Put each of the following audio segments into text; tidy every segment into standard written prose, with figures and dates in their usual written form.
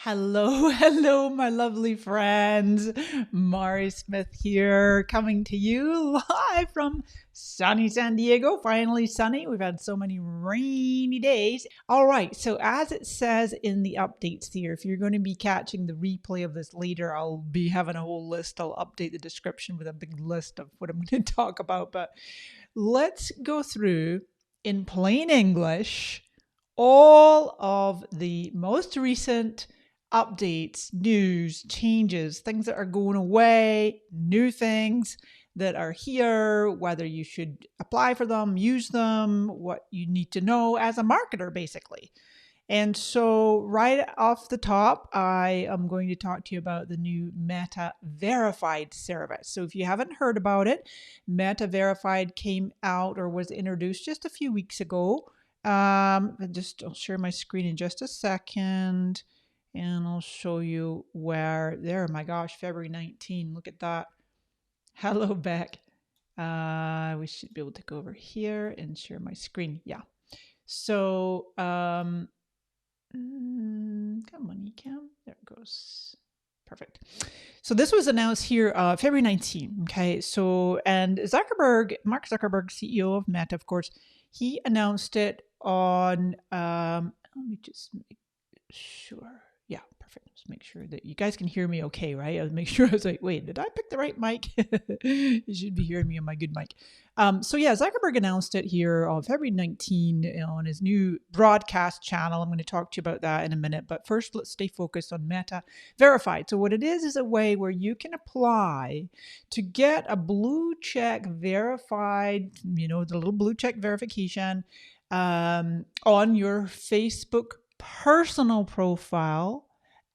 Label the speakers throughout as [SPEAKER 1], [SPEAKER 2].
[SPEAKER 1] Hello, hello, my lovely friends. Mari Smith here, coming to you live from sunny San Diego. Finally sunny. We've had so many rainy days. All right, so as it says in the updates here, if you're going to be catching the replay of this later, I'll be having a whole list. I'll update the description with a big list of what I'm going to talk about. But let's go through in plain English all of the most recent updates, news, changes, things that are going away, new things that are here, whether you should apply for them, use them, what you need to know as a marketer, basically. And so right off the top, I am going to talk to you about the new Meta Verified service. So if you haven't heard about it, Meta Verified came out or was introduced just a few weeks ago. I'll share my screen in just a second. And I'll show you where there. My gosh, February 19. Look at that. Hello, Beck. We should be able to go over here and share my screen. Yeah. So, come on, Ecam. There it goes. Perfect. So this was announced here February 19. Okay. So, and Mark Zuckerberg, CEO of Meta, of course, he announced it on, let me just make sure. Yeah, perfect. Just make sure that you guys can hear me okay, right? I was making sure. I was like, wait, did I pick the right mic? You should be hearing me on my good mic. So yeah, Zuckerberg announced it here on February 19 on his new broadcast channel. I'm going to talk to you about that in a minute. But first, let's stay focused on Meta Verified. So what it is a way where you can apply to get a blue check verified, the little blue check verification on your Facebook personal profile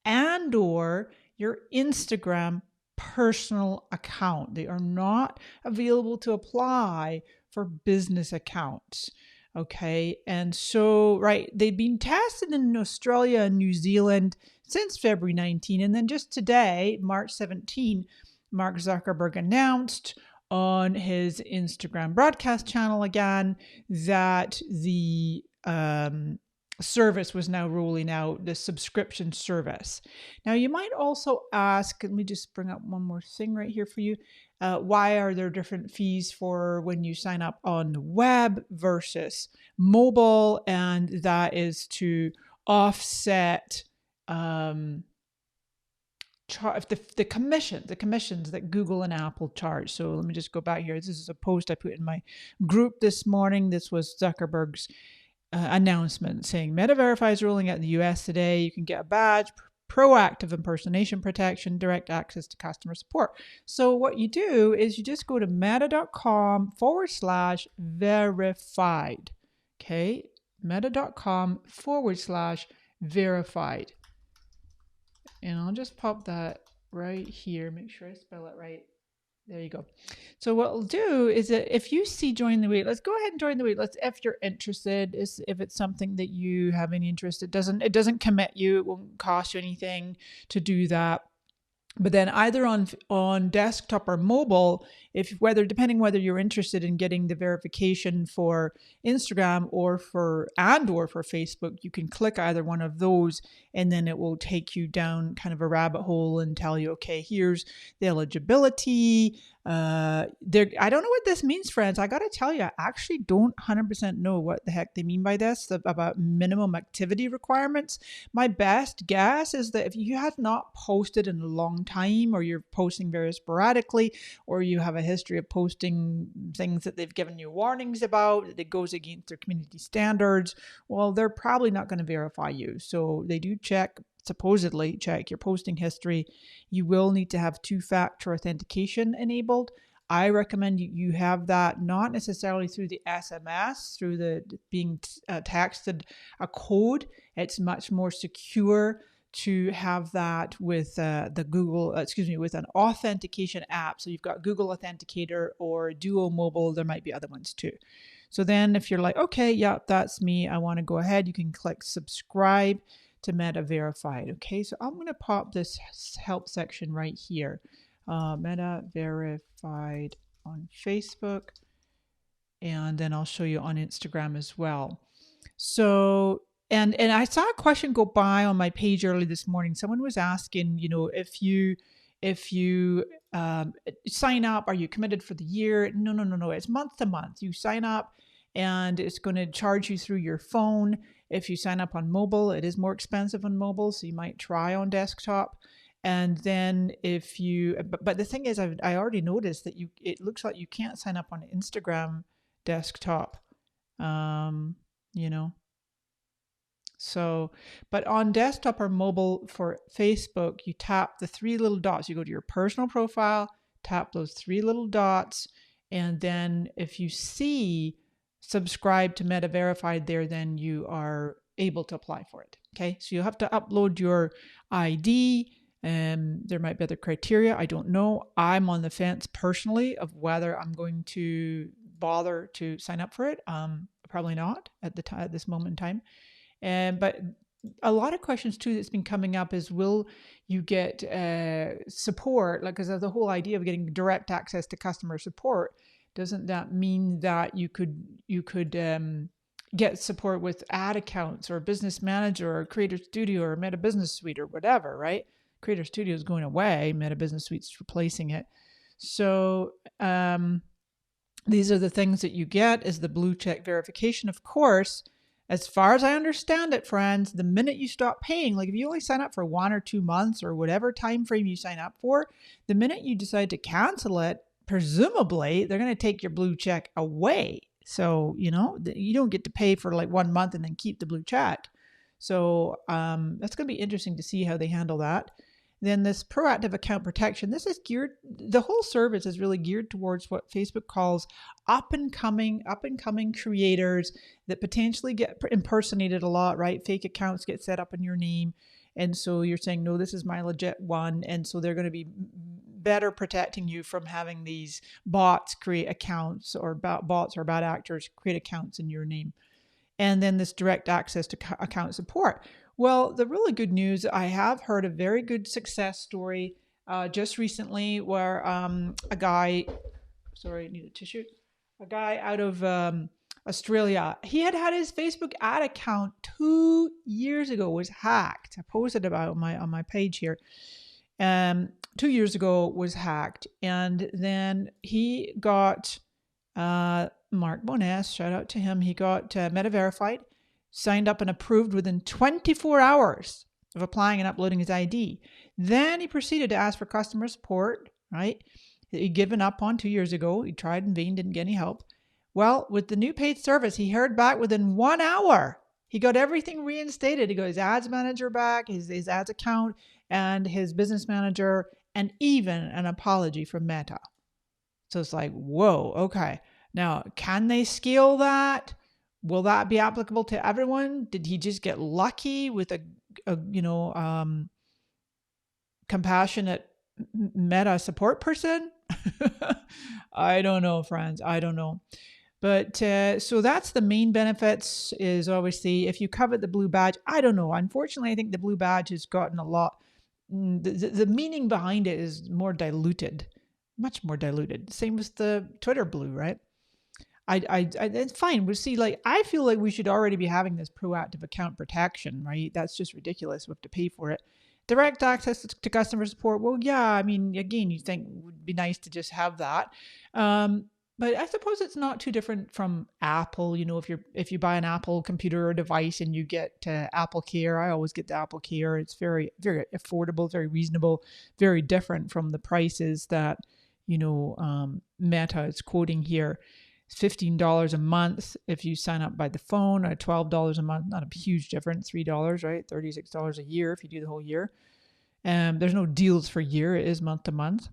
[SPEAKER 1] and or your Instagram personal account. They are not available to apply for business accounts. Okay. And so, right, they've been tested in Australia and New Zealand since February 19. And then just today, March 17, Mark Zuckerberg announced on his Instagram broadcast channel again that the service was now rolling out, the subscription service. Now you might also ask, let me just bring up one more thing right here for you. Why are there different fees for when you sign up on the web versus mobile? And that is to offset the commissions that Google and Apple charge. So let me just go back here. This is a post I put in my group this morning. This was Zuckerberg's announcement saying Meta Verify is rolling out in the US today. You can get a badge, proactive impersonation protection, direct access to customer support. So what you do is you just go to meta.com/verified. Okay, meta.com/verified. And I'll just pop that right here. Make sure I spell it right. There you go. So what we'll do is that if you see join the wait, let's go ahead and join the wait. If you're interested, if it's something that you have any interest, it doesn't commit you. It won't cost you anything to do that. But then either on desktop or mobile, depending whether you're interested in getting the verification for Instagram or for Facebook, you can click either one of those and then it will take you down kind of a rabbit hole and tell you, okay, here's the eligibility. I don't know what this means, friends. I got to tell you, I actually don't 100% know what the heck they mean by this, about minimum activity requirements. My best guess is that if you have not posted in a long time, or you're posting very sporadically, or you have a history of posting things that they've given you warnings about that goes against their community standards, well, they're probably not going to verify you. So they do supposedly check your posting history. You will need to have two-factor authentication enabled. I recommend you have that not necessarily through the SMS, through the being texted a code. It's much more secure to have that with with an authentication app. So you've got Google Authenticator or Duo Mobile. There might be other ones too. So then if you're like, okay, yeah, that's me, I want to go ahead, you can click subscribe to Meta Verified. Okay, so I'm going to pop this help section right here. Meta Verified on Facebook, and then I'll show you on Instagram as well. So and I saw a question go by on my page early this morning. Someone was asking, if you sign up, are you committed for the year? No, no, no, no. It's month to month. You sign up, and it's going to charge you through your phone. If you sign up on mobile, it is more expensive on mobile, so you might try on desktop. And then if you, but the thing is, I already noticed that it looks like you can't sign up on Instagram desktop. Um, you know, so, but on desktop or mobile for Facebook, you tap the three little dots. You go to your personal profile, tap those three little dots, and then if you see subscribe to Meta Verified there, then you are able to apply for it. Okay, so you have to upload your ID. There might be other criteria. I don't know. I'm on the fence personally of whether I'm going to bother to sign up for it. Probably not at this moment in time. But a lot of questions too that's been coming up is, will you get support? Like, because of the whole idea of getting direct access to customer support, doesn't that mean that you could get support with ad accounts or Business Manager or Creator Studio or Meta Business Suite or whatever, right? Creator Studio is going away, Meta Business Suite's replacing it. So these are the things that you get, is the blue check verification. Of course, as far as I understand it, friends, the minute you stop paying, like if you only sign up for 1 or 2 months or whatever time frame you sign up for, the minute you decide to cancel it, presumably they're going to take your blue check away. So, you don't get to pay for like 1 month and then keep the blue check. So that's going to be interesting to see how they handle that. Then this proactive account protection, this is the whole service is really geared towards what Facebook calls up and coming creators that potentially get impersonated a lot, right? Fake accounts get set up in your name. And so you're saying, no, this is my legit one. And so they're going to be better protecting you from having these bots create accounts, or bots or bad actors create accounts in your name. And then this direct access to account support. Well, the really good news, I have heard a very good success story just recently where a guy, sorry, I need a tissue. A guy out of Australia, he had his Facebook ad account 2 years ago was hacked. I posted about it on my page here. 2 years ago was hacked, and then he got Mark Bonas, shout out to him. He got Meta Verified, signed up and approved within 24 hours of applying and uploading his ID. Then he proceeded to ask for customer support, right? That he'd given up on 2 years ago. He tried in vain, didn't get any help. Well, with the new paid service, he heard back within 1 hour. He got everything reinstated. He got his ads manager back, his ads account, and his business manager, and even an apology from Meta. So it's like, whoa, okay. Now, can they scale that? Will that be applicable to everyone? Did he just get lucky with a compassionate Meta support person? I don't know, friends. I don't know. But so that's the main benefits, is obviously if you covet the blue badge. I don't know. Unfortunately, I think the blue badge has gotten a lot. The meaning behind it is more diluted, much more diluted. Same with the Twitter blue, right? It's fine. We'll see. Like, I feel like we should already be having this proactive account protection, right? That's just ridiculous. We have to pay for it. Direct access to customer support. Well, yeah. I mean, again, you think it would be nice to just have that. But I suppose it's not too different from Apple. If you buy an Apple computer or device and you get Apple Care, I always get the Apple Care. It's very, very affordable, very reasonable, very different from the prices that Meta is quoting here. It's $15 a month if you sign up by the phone, or $12 a month. Not a huge difference, $3, right? $36 a year if you do the whole year. There's no deals for year. It is month to month.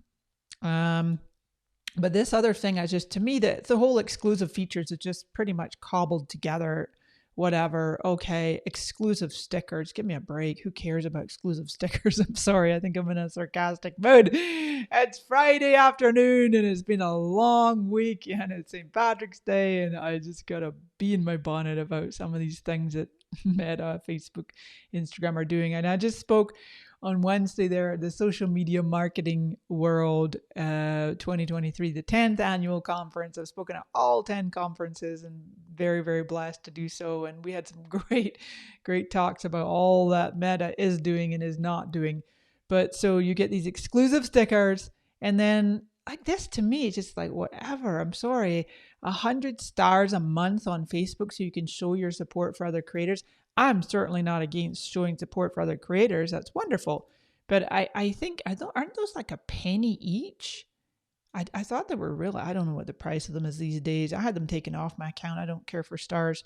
[SPEAKER 1] But this other thing is just, to me, that the whole exclusive features is just pretty much cobbled together. Whatever. Okay. Exclusive stickers. Give me a break. Who cares about exclusive stickers? I'm sorry. I think I'm in a sarcastic mood. It's Friday afternoon and it's been a long week and it's St. Patrick's Day, and I just got to be in my bonnet about some of these things that Meta, Facebook, Instagram are doing. And I just spoke on Wednesday there at the Social Media Marketing World 2023, the 10th annual conference. I've spoken at all 10 conferences and very, very blessed to do so. And we had some great talks about all that Meta is doing and is not doing. But so you get these exclusive stickers, and then like this to me, it's just like whatever. I'm sorry, 100 stars a month on Facebook so you can show your support for other creators. I'm certainly not against showing support for other creators. That's wonderful. But I think, aren't those like a penny each? I thought they were really, I don't know what the price of them is these days. I had them taken off my account. I don't care for stars.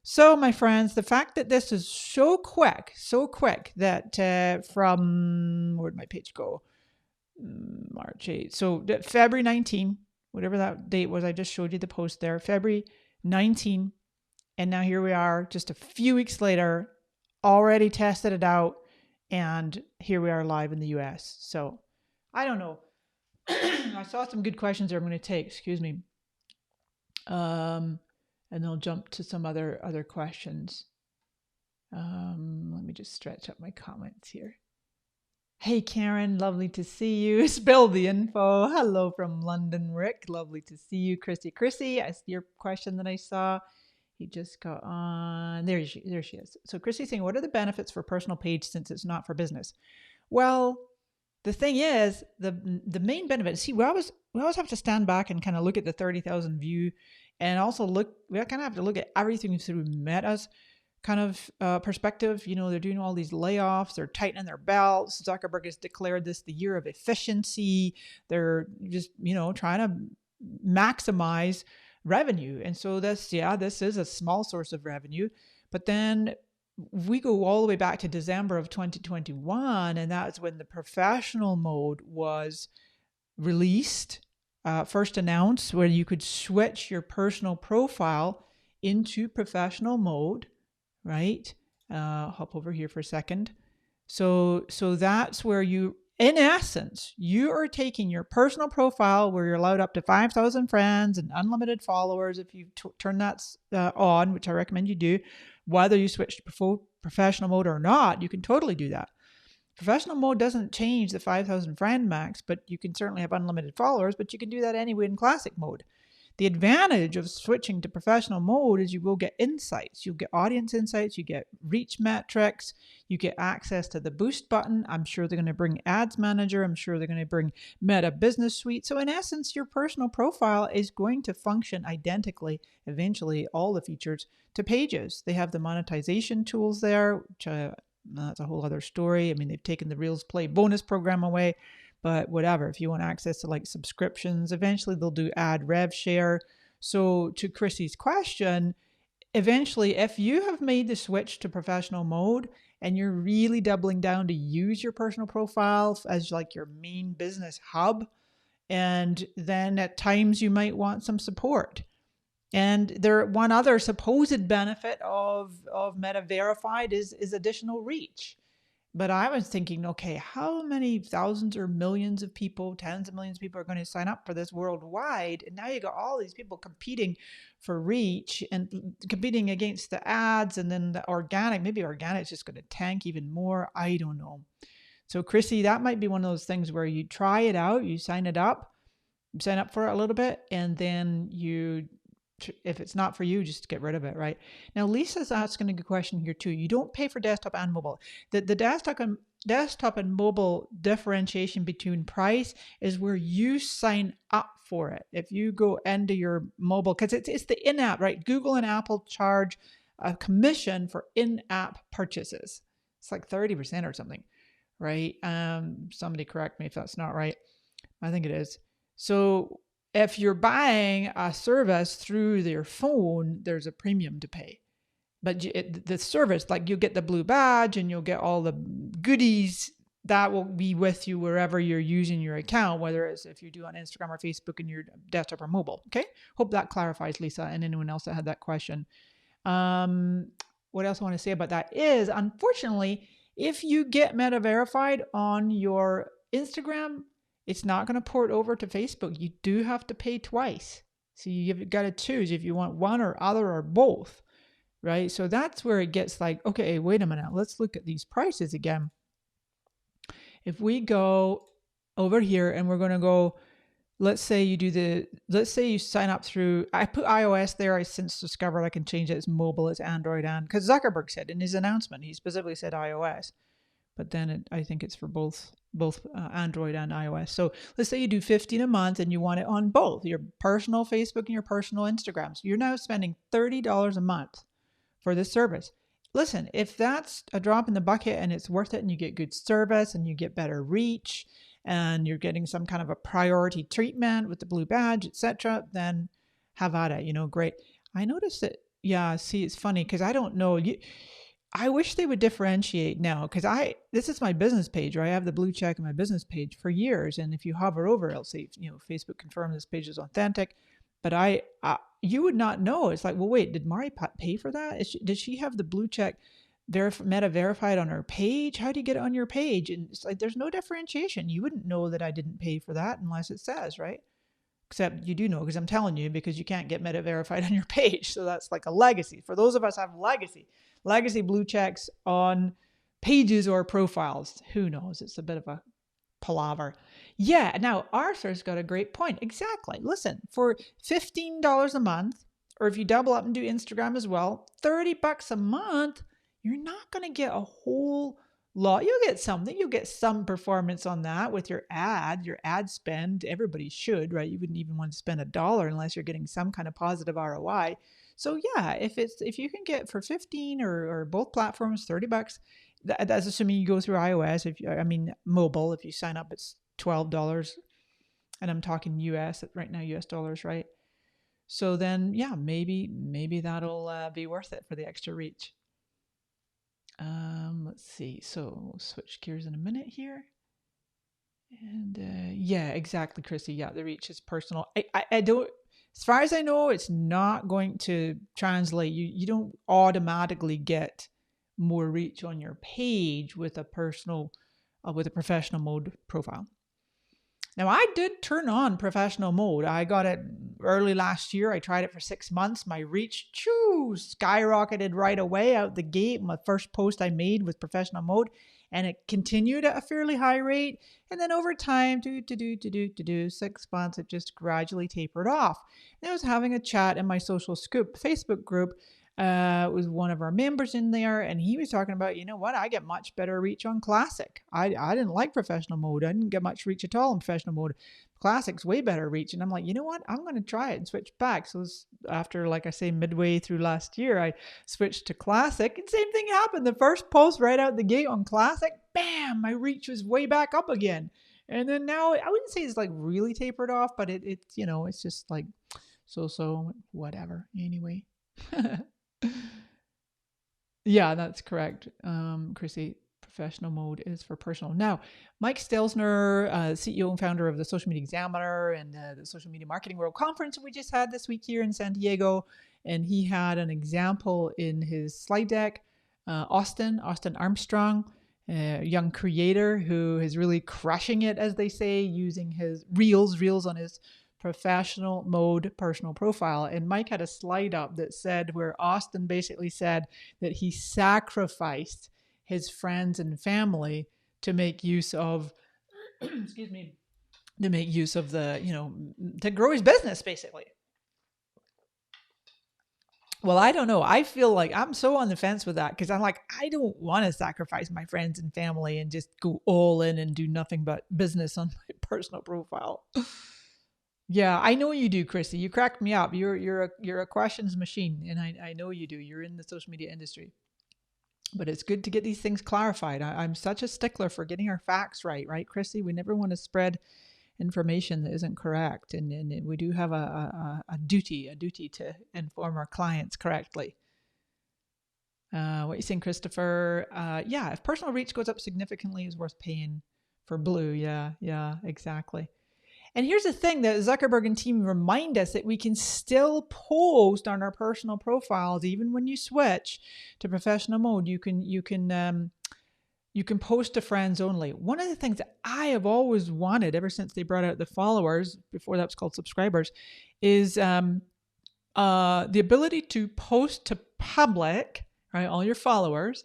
[SPEAKER 1] So my friends, the fact that this is so quick that from, where'd my page go? March 8th. So February 19, whatever that date was, I just showed you the post there, February 19. And now here we are just a few weeks later, already tested it out. And here we are live in the US. So I don't know. I saw some good questions there I'm going to take, excuse me. And then I'll jump to some other questions. Let me just stretch up my comments here. Hey, Karen, lovely to see you. Spill the info. Hello from London, Rick. Lovely to see you. Chrissy, I see your question that I saw. He just got on. There she is. So Chrissy's saying, what are the benefits for personal page since it's not for business? Well, the thing is, the main benefit, see, we always have to stand back and kind of look at the 30,000 view, and also we kind of have to look at everything through Meta's kind of perspective. You know, they're doing all these layoffs, they're tightening their belts. Zuckerberg has declared this the year of efficiency. They're just, trying to maximize revenue. And so this is a small source of revenue. But then we go all the way back to December of 2021, and that's when the professional mode was released, first announced, where you could switch your personal profile into professional mode, right? Hop over here for a second. So that's where in essence, you are taking your personal profile where you're allowed up to 5,000 friends and unlimited followers. If you turn that on, which I recommend you do, whether you switch to professional mode or not, you can totally do that. Professional mode doesn't change the 5,000 friend max, but you can certainly have unlimited followers, but you can do that anyway in classic mode. The advantage of switching to professional mode is you will get insights. You'll get audience insights, you get reach metrics, you get access to the boost button. I'm sure they're going to bring ads manager. I'm sure they're going to bring Meta Business Suite. So in essence, your personal profile is going to function identically, eventually, all the features to Pages. They have the monetization tools there, which that's a whole other story. I mean, they've taken the Reels Play bonus program away. But whatever, if you want access to like subscriptions, eventually they'll do ad rev share. So to Chrissy's question, eventually, if you have made the switch to professional mode and you're really doubling down to use your personal profile as like your main business hub, and then at times you might want some support. And one other supposed benefit of Meta Verified is additional reach. But I was thinking, okay, how many thousands or millions of people, tens of millions of people are going to sign up for this worldwide? And now you got all these people competing for reach and competing against the ads, and then the organic, maybe organic is just going to tank even more. I don't know. So Chrissy, that might be one of those things where you try it out, you sign up for it a little bit, and then if it's not for you, just get rid of it, right? Now, Lisa's asking a good question here too. You don't pay for desktop and mobile. The desktop and mobile differentiation between price is where you sign up for it. If you go into your mobile, because it's the in-app, right? Google and Apple charge a commission for in-app purchases. It's like 30% or something, right? Somebody correct me if that's not right. I think it is. So if you're buying a service through their phone, there's a premium to pay. But the service, like you'll get the blue badge and you'll get all the goodies that will be with you wherever you're using your account, whether it's if you do on Instagram or Facebook in your desktop or mobile. Okay. Hope that clarifies, Lisa, and anyone else that had that question. What else I want to say about that is, unfortunately, if you get Meta Verified on your Instagram, it's not going to port over to Facebook. You do have to pay twice. So you've got to choose if you want one or other or both, right? So that's where it gets like, okay, wait a minute. Let's look at these prices again. if we go over here and we're going to go, let's say you sign up through, I put iOS there. I since discovered I can change it as mobile, as Android, and because Zuckerberg said in his announcement, he specifically said iOS, but then I think it's for both Android and iOS. So let's say you do $15 a month and you want it on both your personal Facebook and your personal Instagram. So you're now spending $30 a month for this service. Listen, if that's a drop in the bucket and it's worth it and you get good service and you get better reach and you're getting some kind of a priority treatment with the blue badge, etc., then have at it, great. I noticed that, yeah, see, it's funny because I don't know. I wish they would differentiate now because this is my business page, right? I have the blue check on my business page for years. And if you hover over, it'll say, Facebook confirmed this page is authentic. But you would not know. It's like, well, wait, did Mari pay for that? Did she have the blue check Meta verified on her page? How do you get it on your page? And it's like, there's no differentiation. You wouldn't know that I didn't pay for that unless it says, right? Except you do know because I'm telling you, because you can't get Meta verified on your page. So that's like a legacy. For those of us who have legacy blue checks on pages or profiles. Who knows? It's a bit of a palaver. Yeah. Now Arthur's got a great point. Exactly. Listen, for $15 a month, or if you double up and do Instagram as well, $30 a month, you're not going to get a whole lot. You'll get something. You'll get some performance on that with your ad spend. Everybody should, right? You wouldn't even want to spend $1 unless you're getting some kind of positive ROI. So yeah, if you can get for 15 or both platforms, $30, that's assuming you go through iOS. Mobile, if you sign up, it's $12. And I'm talking US right now, US dollars, right? So then, yeah, maybe that'll be worth it for the extra reach. Let's see. So we'll switch gears in a minute here. And yeah, exactly, Chrissy. Yeah, the reach is personal. I don't, as far as I know, it's not going to translate. You don't automatically get more reach on your page with a professional mode profile. Now, I did turn on professional mode. I got it early last year. I tried it for 6 months. My reach skyrocketed right away out the gate. My first post I made was professional mode, and it continued at a fairly high rate. And then over time, 6 months, it just gradually tapered off. And I was having a chat in my Social Scoop Facebook group. It was one of our members in there, and he was talking about, you know what, I get much better reach on Classic. I didn't like professional mode. I didn't get much reach at all in professional mode. Classic's way better reach. And I'm like, you know what, I'm going to try it and switch back. So after, like I say, midway through last year, I switched to Classic, and same thing happened. The first post right out the gate on Classic, bam, my reach was way back up again. And then now, I wouldn't say it's like really tapered off, but it's it's just like so whatever. Anyway. Yeah, that's correct, Chrissy. Professional mode is for personal. Now, Mike Stelzner, CEO and founder of the Social Media Examiner and the Social Media Marketing World Conference we just had this week here in San Diego, and he had an example in his slide deck. Austin Armstrong, a young creator who is really crushing it, as they say, using his reels on his professional mode personal profile. And Mike had a slide up that said where Austin basically said that he sacrificed his friends and family to make use of to grow his business, basically. Well, I don't know. I feel like I'm so on the fence with that because I'm like, I don't want to sacrifice my friends and family and just go all in and do nothing but business on my personal profile. Yeah, I know you do, Chrissy. You cracked me up. You're a questions machine, and I know you do. You're in the social media industry. But it's good to get these things clarified. I'm such a stickler for getting our facts right, Chrissy? We never want to spread information that isn't correct, and we do have a duty to inform our clients correctly. What you saying, Christopher? Yeah, if personal reach goes up significantly, it's worth paying for blue. Yeah, exactly. And here's the thing that Zuckerberg and team remind us that we can still post on our personal profiles even when you switch to professional mode. You can post to friends only. One of the things that I have always wanted ever since they brought out the followers, before that was called subscribers, is the ability to post to public, right, all your followers,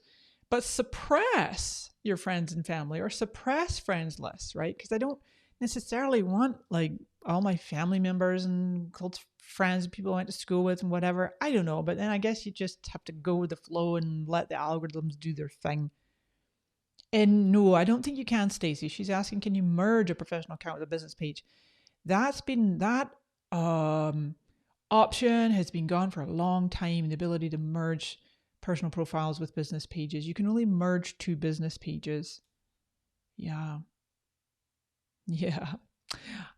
[SPEAKER 1] but suppress your friends and family, or suppress friends lists, right? Because I don't necessarily want like all my family members and close friends, people I went to school with and whatever. I don't know. But then I guess you just have to go with the flow and let the algorithms do their thing. And no, I don't think you can, Stacy. She's asking, can you merge a professional account with a business page? That option has been gone for a long time. The ability to merge personal profiles with business pages. You can only merge 2 business pages. Yeah.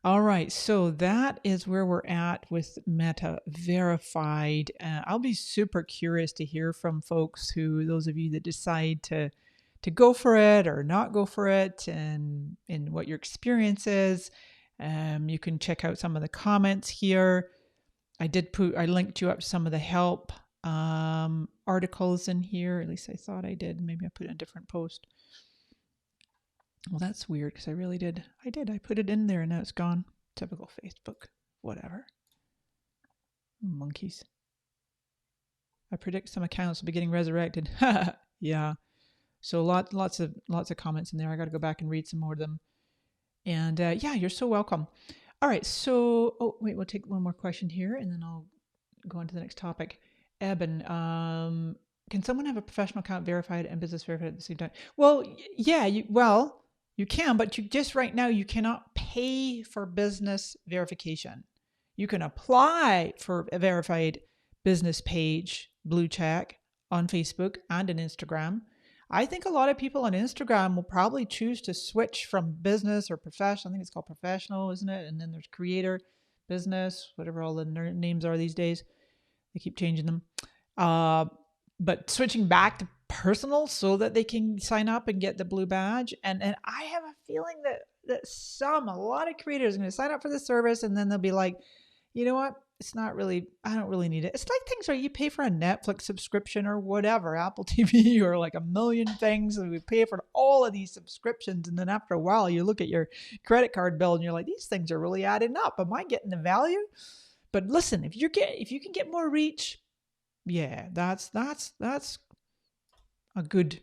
[SPEAKER 1] All right. So that is where we're at with Meta Verified. I'll be super curious to hear from folks those of you that decide to go for it or not go for it, and what your experience is. You can check out some of the comments here. I linked you up to some of the help articles in here. At least I thought I did. Maybe I put in a different post. Well, that's weird because I really did. I put it in there and now it's gone. Typical Facebook. Whatever. Monkeys. I predict some accounts will be getting resurrected. Yeah. So lots of comments in there. I got to go back and read some more of them. And yeah, you're so welcome. All right. So, oh wait, we'll take one more question here and then I'll go on to the next topic. Eben, can someone have a professional account verified and business verified at the same time? Well, yeah, you can, but right now you cannot pay for business verification. You can apply for a verified business page, blue check, on Facebook and on Instagram. I think a lot of people on Instagram will probably choose to switch from business or professional. I think it's called professional, isn't it? And then there's creator, business, whatever all the names are these days. They keep changing them. But switching back to personal so that they can sign up and get the blue badge. And I have a feeling that a lot of creators are going to sign up for the service and then they'll be like, you know what? I don't really need it. It's like things where you pay for a Netflix subscription or whatever, Apple TV or like a million things. And we pay for all of these subscriptions. And then after a while, you look at your credit card bill and you're like, these things are really adding up. Am I getting the value? But listen, if you can get more reach, yeah, that's a good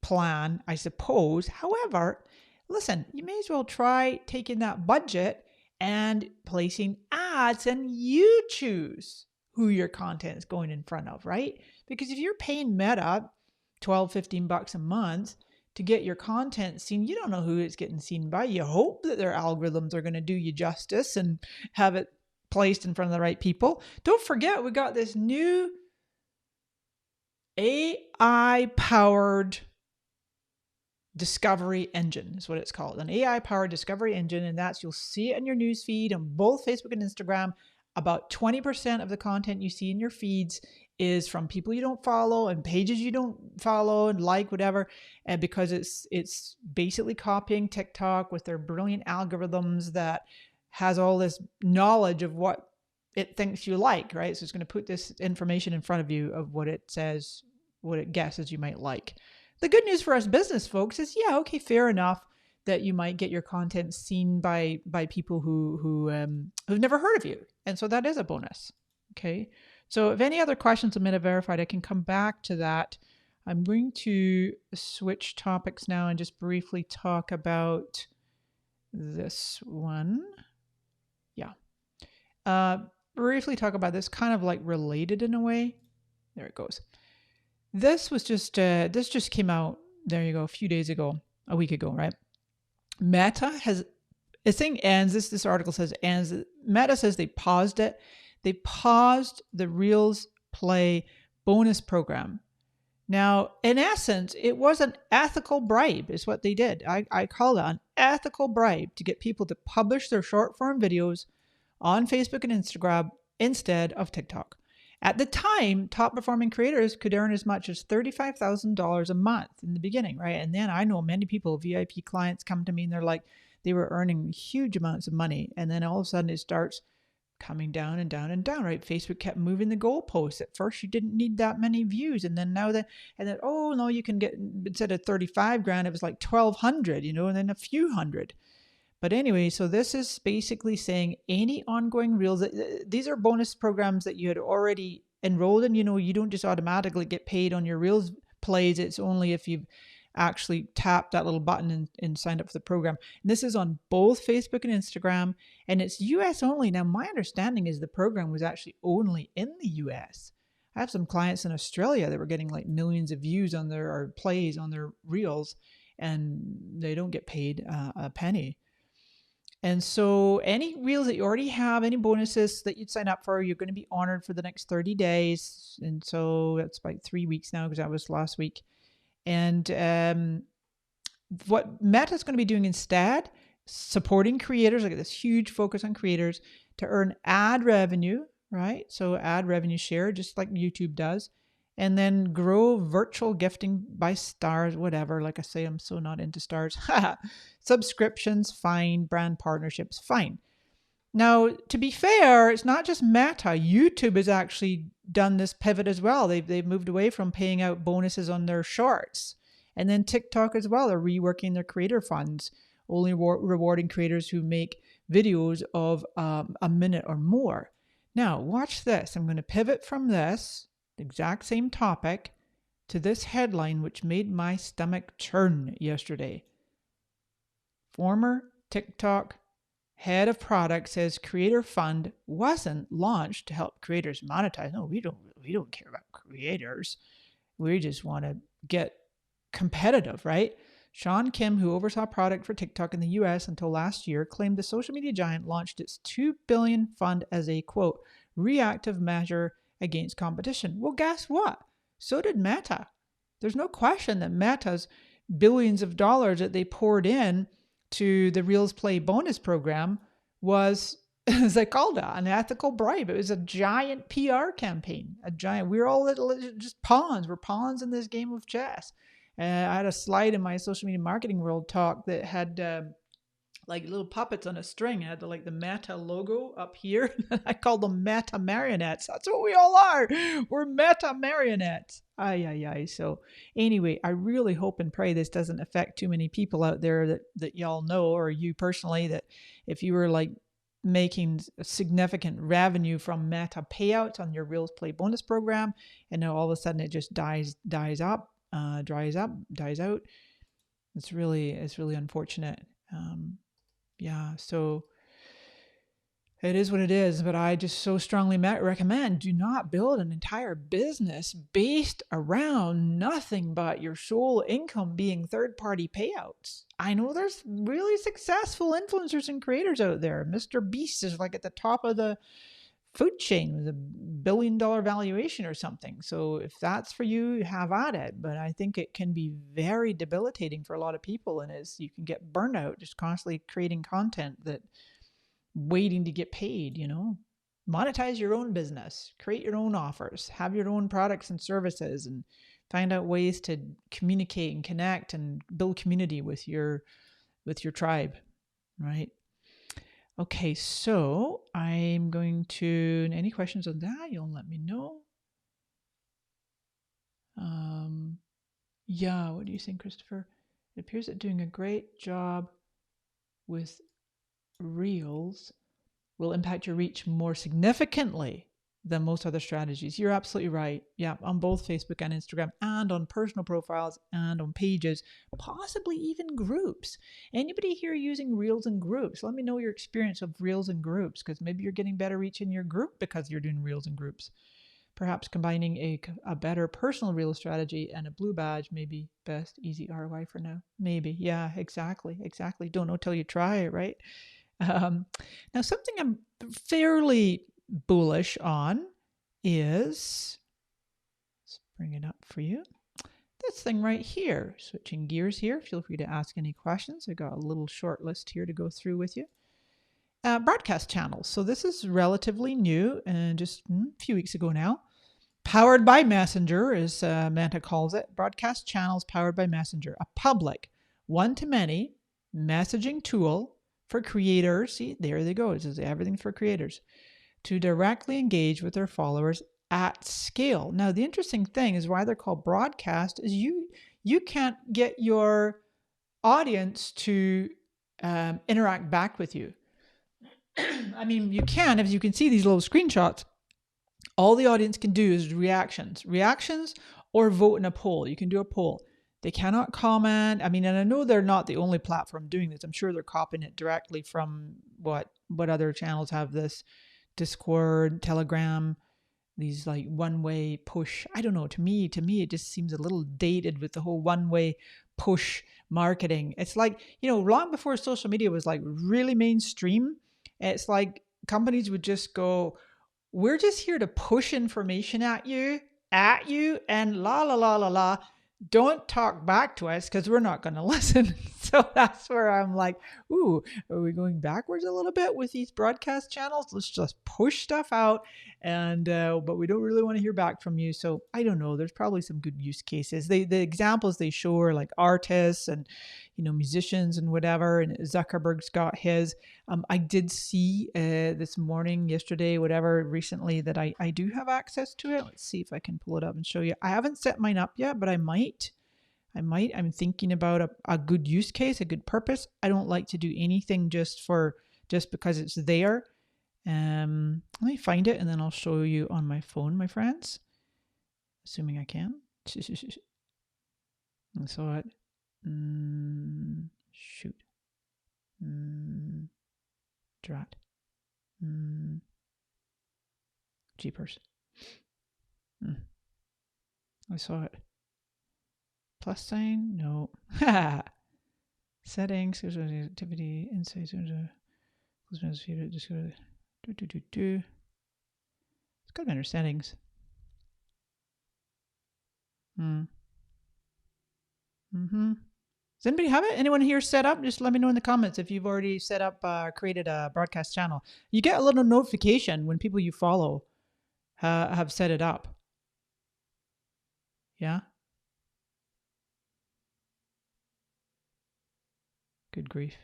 [SPEAKER 1] plan, I suppose. However, listen, you may as well try taking that budget and placing ads, and you choose who your content is going in front of, right? Because if you're paying Meta $12-15 a month to get your content seen, you don't know who it's getting seen by. You hope that their algorithms are going to do you justice and have it placed in front of the right people. Don't forget, we got this new AI-powered discovery engine is what it's called. An AI-powered discovery engine, and you'll see it in your news feed on both Facebook and Instagram. About 20% of the content you see in your feeds is from people you don't follow and pages you don't follow and like, whatever. And because it's basically copying TikTok with their brilliant algorithms that has all this knowledge of what it thinks you like, right? So it's going to put this information in front of you of what it says, what it guesses you might like. The good news for us business folks is, yeah, okay, fair enough that you might get your content seen by people who've never heard of you. And so that is a bonus. Okay. So if any other questions on Meta Verified, I can come back to that. I'm going to switch topics now and just briefly talk about this one. Yeah. Briefly talk about this, kind of like related in a way. There it goes. This just came out, there you go, a week ago, right? Meta has, this article says ends, Meta says they paused it. They paused the Reels Play bonus program. Now, in essence, it was an ethical bribe is what they did. I call it an ethical bribe to get people to publish their short form videos on Facebook and Instagram instead of TikTok. At the time, top performing creators could earn as much as $35,000 a month in the beginning, right? And then I know many people, VIP clients, come to me and they're like, they were earning huge amounts of money. And then all of a sudden it starts coming down and down and down, right? Facebook kept moving the goalposts. At first you didn't need that many views. And then oh no, you can get, instead of 35 grand, it was like 1,200, and then a few hundred. But anyway, so this is basically saying any ongoing Reels, these are bonus programs that you had already enrolled in. You don't just automatically get paid on your Reels plays. It's only if you've actually tapped that little button and signed up for the program. And this is on both Facebook and Instagram, and it's US only. Now, my understanding is the program was actually only in the US. I have some clients in Australia that were getting like millions of views on their, or plays on their reels, and they don't get paid a penny. And so any reels that you already have, any bonuses that you'd sign up for, you're going to be honored for the next 30 days. And so that's about 3 weeks now, because that was last week. And what Meta's going to be doing instead, supporting creators, like this huge focus on creators to earn ad revenue, right? So ad revenue share, just like YouTube does. And then grow virtual gifting by stars, whatever. Like I say, I'm so not into stars. Subscriptions, fine. Brand partnerships, fine. Now, to be fair, it's not just Meta. YouTube has actually done this pivot as well. They've moved away from paying out bonuses on their shorts. And then TikTok as well. They're reworking their creator funds, only rewarding creators who make videos of a minute or more. Now, watch this. I'm going to pivot from this exact same topic to this headline, which made my stomach churn yesterday. Former TikTok head of product says creator fund wasn't launched to help creators monetize. No, we don't care about creators. We just want to get competitive, right? Sean Kim, who oversaw product for TikTok in the US until last year, claimed the social media giant launched its $2 billion fund as a, quote, reactive measure against competition. Well, guess what? So did Meta. There's no question that Meta's billions of dollars that they poured in to the Reels Play bonus program was, as I called it, an ethical bribe. It was a giant PR campaign. We're all just pawns. We're pawns in this game of chess. I had a slide in my social media marketing world talk that had like little puppets on a string. It had the Meta logo up here. I called them Meta marionettes. That's what we all are. We're Meta marionettes. So anyway, I really hope and pray this doesn't affect too many people out there that y'all know, or you personally, that if you were like making significant revenue from Meta payouts on your Reels Play bonus program, and now all of a sudden it just dries out. It's really unfortunate. So it is what it is, but I just so strongly recommend do not build an entire business based around nothing but your sole income being third-party payouts. I know there's really successful influencers and creators out there. Mr. Beast is like at the top of the food chain with $1 billion valuation or something. So if that's for you, have at it. But I think it can be very debilitating for a lot of people, and you can get burnout just constantly creating content that waiting to get paid. Monetize your own business, create your own offers, have your own products and services, and find out ways to communicate and connect and build community with your tribe, right? Okay, so I'm going to, any questions on that, you'll let me know. What do you think, Christopher? It appears that doing a great job with Reels will impact your reach more significantly than most other strategies. You're absolutely right. Yeah, on both Facebook and Instagram, and on personal profiles and on pages, possibly even groups. Anybody here using Reels and groups? Let me know your experience of Reels and groups, because maybe you're getting better reach in your group because you're doing Reels and groups. Perhaps combining a better personal Reel strategy and a blue badge may be best. Easy ROI for now. Maybe. Yeah, exactly. Don't know till you try it, right? Now, something I'm fairly bullish on is, let's bring it up for you, this thing right here. Switching gears here, feel free to ask any questions. I got a little short list here to go through with you. Broadcast channels. So this is relatively new and just a few weeks ago now. Powered by Messenger, as Manta calls it. Broadcast channels powered by Messenger. A public, one-to-many messaging tool for creators. See, there they go. This is everything for creators to directly engage with their followers at scale. Now, the interesting thing is why they're called broadcast is you can't get your audience to interact back with you. I mean, you can, as you can see these little screenshots. All the audience can do is reactions. Reactions or vote in a poll. You can do a poll. They cannot comment. I mean, and I know they're not the only platform doing this. I'm sure they're copying it directly from what other channels have this. Discord, Telegram, these like one-way push. I don't know. To me, it just seems a little dated with the whole one-way push marketing. It's like, long before social media was like really mainstream, it's like companies would just go, we're just here to push information at you, and la, la, la, la, la. Don't talk back to us because we're not going to listen. So that's where I'm like, ooh, are we going backwards a little bit with these broadcast channels? Let's just push stuff out, and but we don't really want to hear back from you. So I don't know. There's probably some good use cases. The examples they show are like artists and musicians and whatever. And Zuckerberg's got his. I did see this morning, yesterday, whatever, recently that I do have access to it. Let's see if I can pull it up and show you. I haven't set mine up yet, but I might. I'm thinking about a good use case, a good purpose. I don't like to do anything just because it's there. Let me find it and then I'll show you on my phone, my friends. Assuming I can. I saw it. Shoot. Drat. Jeepers. I saw it. Plus sign? No. Settings, activity, insights, favorite, discover. It's got to be under settings. Does anybody have it? Anyone here set up? Just let me know in the comments if you've already set up, created a broadcast channel. You get a little notification when people you follow have set it up. Yeah? Good grief.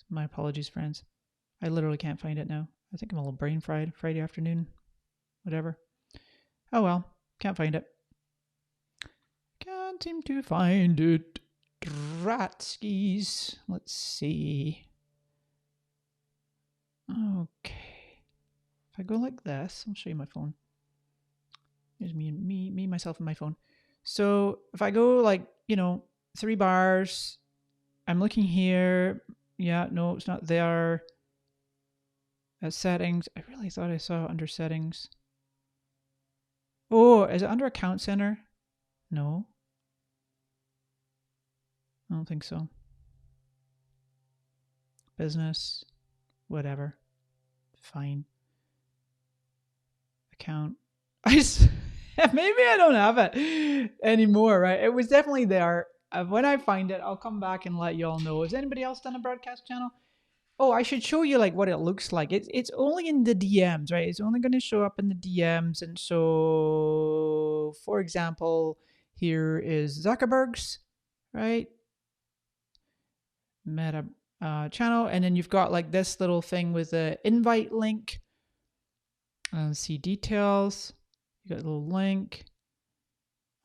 [SPEAKER 1] My apologies, friends. I literally can't find it now. I think I'm a little brain fried. Friday afternoon. Whatever. Oh well. Can't find it. Can't seem to find it. Dratskis. Let's see. Okay. If I go like this, I'll show you my phone. Here's me, myself, and my phone. So if I go like, 3 bars, I'm looking here. Yeah, no, it's not there. Settings. I really thought I saw it under settings. Oh, is it under account center? No. I don't think so. Business. Whatever. Fine. Account. Maybe I don't have it anymore, right? It was definitely there. When I find it, I'll come back and let you all know. Has anybody else done a broadcast channel? Oh, I should show you like what it looks like. It's only in the DMs, right? It's only going to show up in the DMs. And so, for example, here is Zuckerberg's, right? Meta channel. And then you've got like this little thing with the invite link. See details. You got a little link.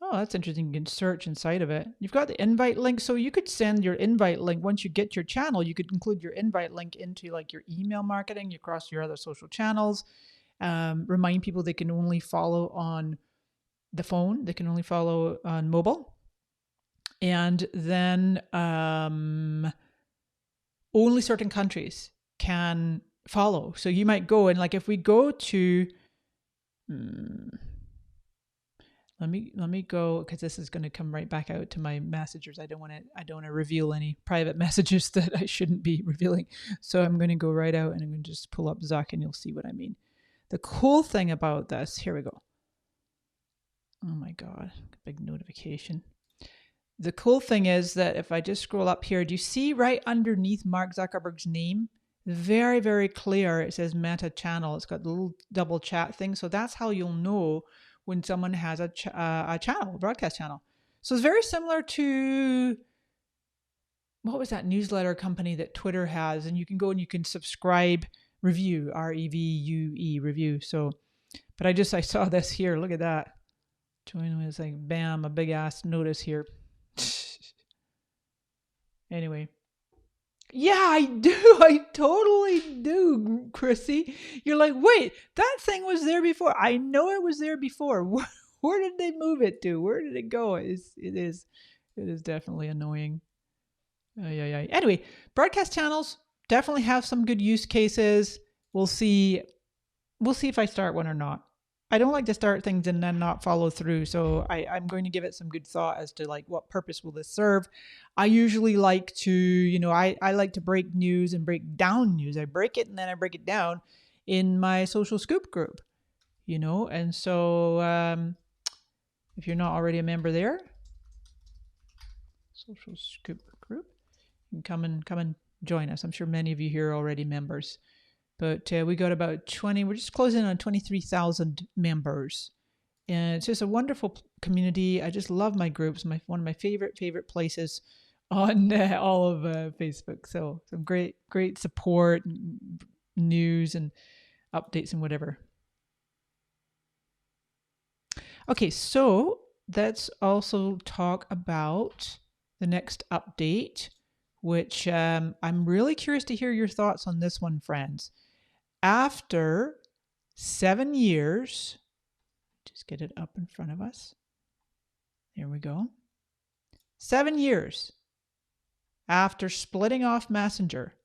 [SPEAKER 1] Oh, that's interesting. You can search inside of it. You've got the invite link. So you could send your invite link. Once you get your channel, you could include your invite link into like your email marketing across your other social channels. Remind people they can only follow on the phone. They can only follow on mobile. And then only certain countries can follow. So you might go and like if we go to... Let me go because this is going to come right back out to my messengers. I don't want to reveal any private messages that I shouldn't be revealing. So I'm going to go right out and I'm going to just pull up Zuck and you'll see what I mean. The cool thing about this, here we go. Oh my God, big notification. The cool thing is that if I just scroll up here, do you see right underneath Mark Zuckerberg's name? Very, very clear. It says Meta channel. It's got the little double chat thing. So that's how you'll know when someone has a channel, a broadcast channel. So it's very similar to, what was that newsletter company that Twitter has? And you can go and you can subscribe, review, REVUE, review. So, but I saw this here. Look at that. Join was like, bam, a big ass notice here. Anyway. Yeah, I do. I totally do, Chrissy. You're like, wait, that thing was there before. I know it was there before. Where did they move it to? Where did it go? It is definitely annoying. Anyway, broadcast channels definitely have some good use cases. We'll see if I start one or not. I don't like to start things and then not follow through. So I'm going to give it some good thought as to like what purpose will this serve. I usually like to, I like to break news and break down news. I break it and then I break it down in my social scoop group, and so if you're not already a member there, social scoop group, you can come and join us. I'm sure many of you here are already members. But we got about 20, we're just closing on 23,000 members. And it's just a wonderful community. I just love my groups, one of my favorite places on all of Facebook. So some great support, news and updates and whatever. Okay, so let's also talk about the next update, which I'm really curious to hear your thoughts on this one, friends. After 7 years, just get it up in front of us. There we go. 7 years after splitting off Messenger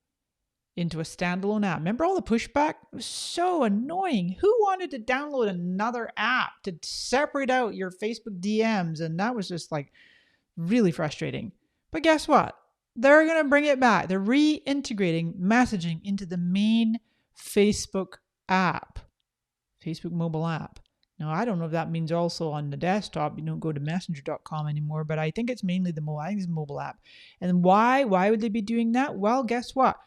[SPEAKER 1] into a standalone app. Remember all the pushback? It was so annoying. Who wanted to download another app to separate out your Facebook DMs? And that was just like really frustrating. But guess what? They're going to bring it back. They're reintegrating messaging into the main Facebook app, Facebook mobile app. Now, I don't know if that means also on the desktop, you don't go to messenger.com anymore, but I think it's mainly the mobile app. And why would they be doing that? Well, guess what?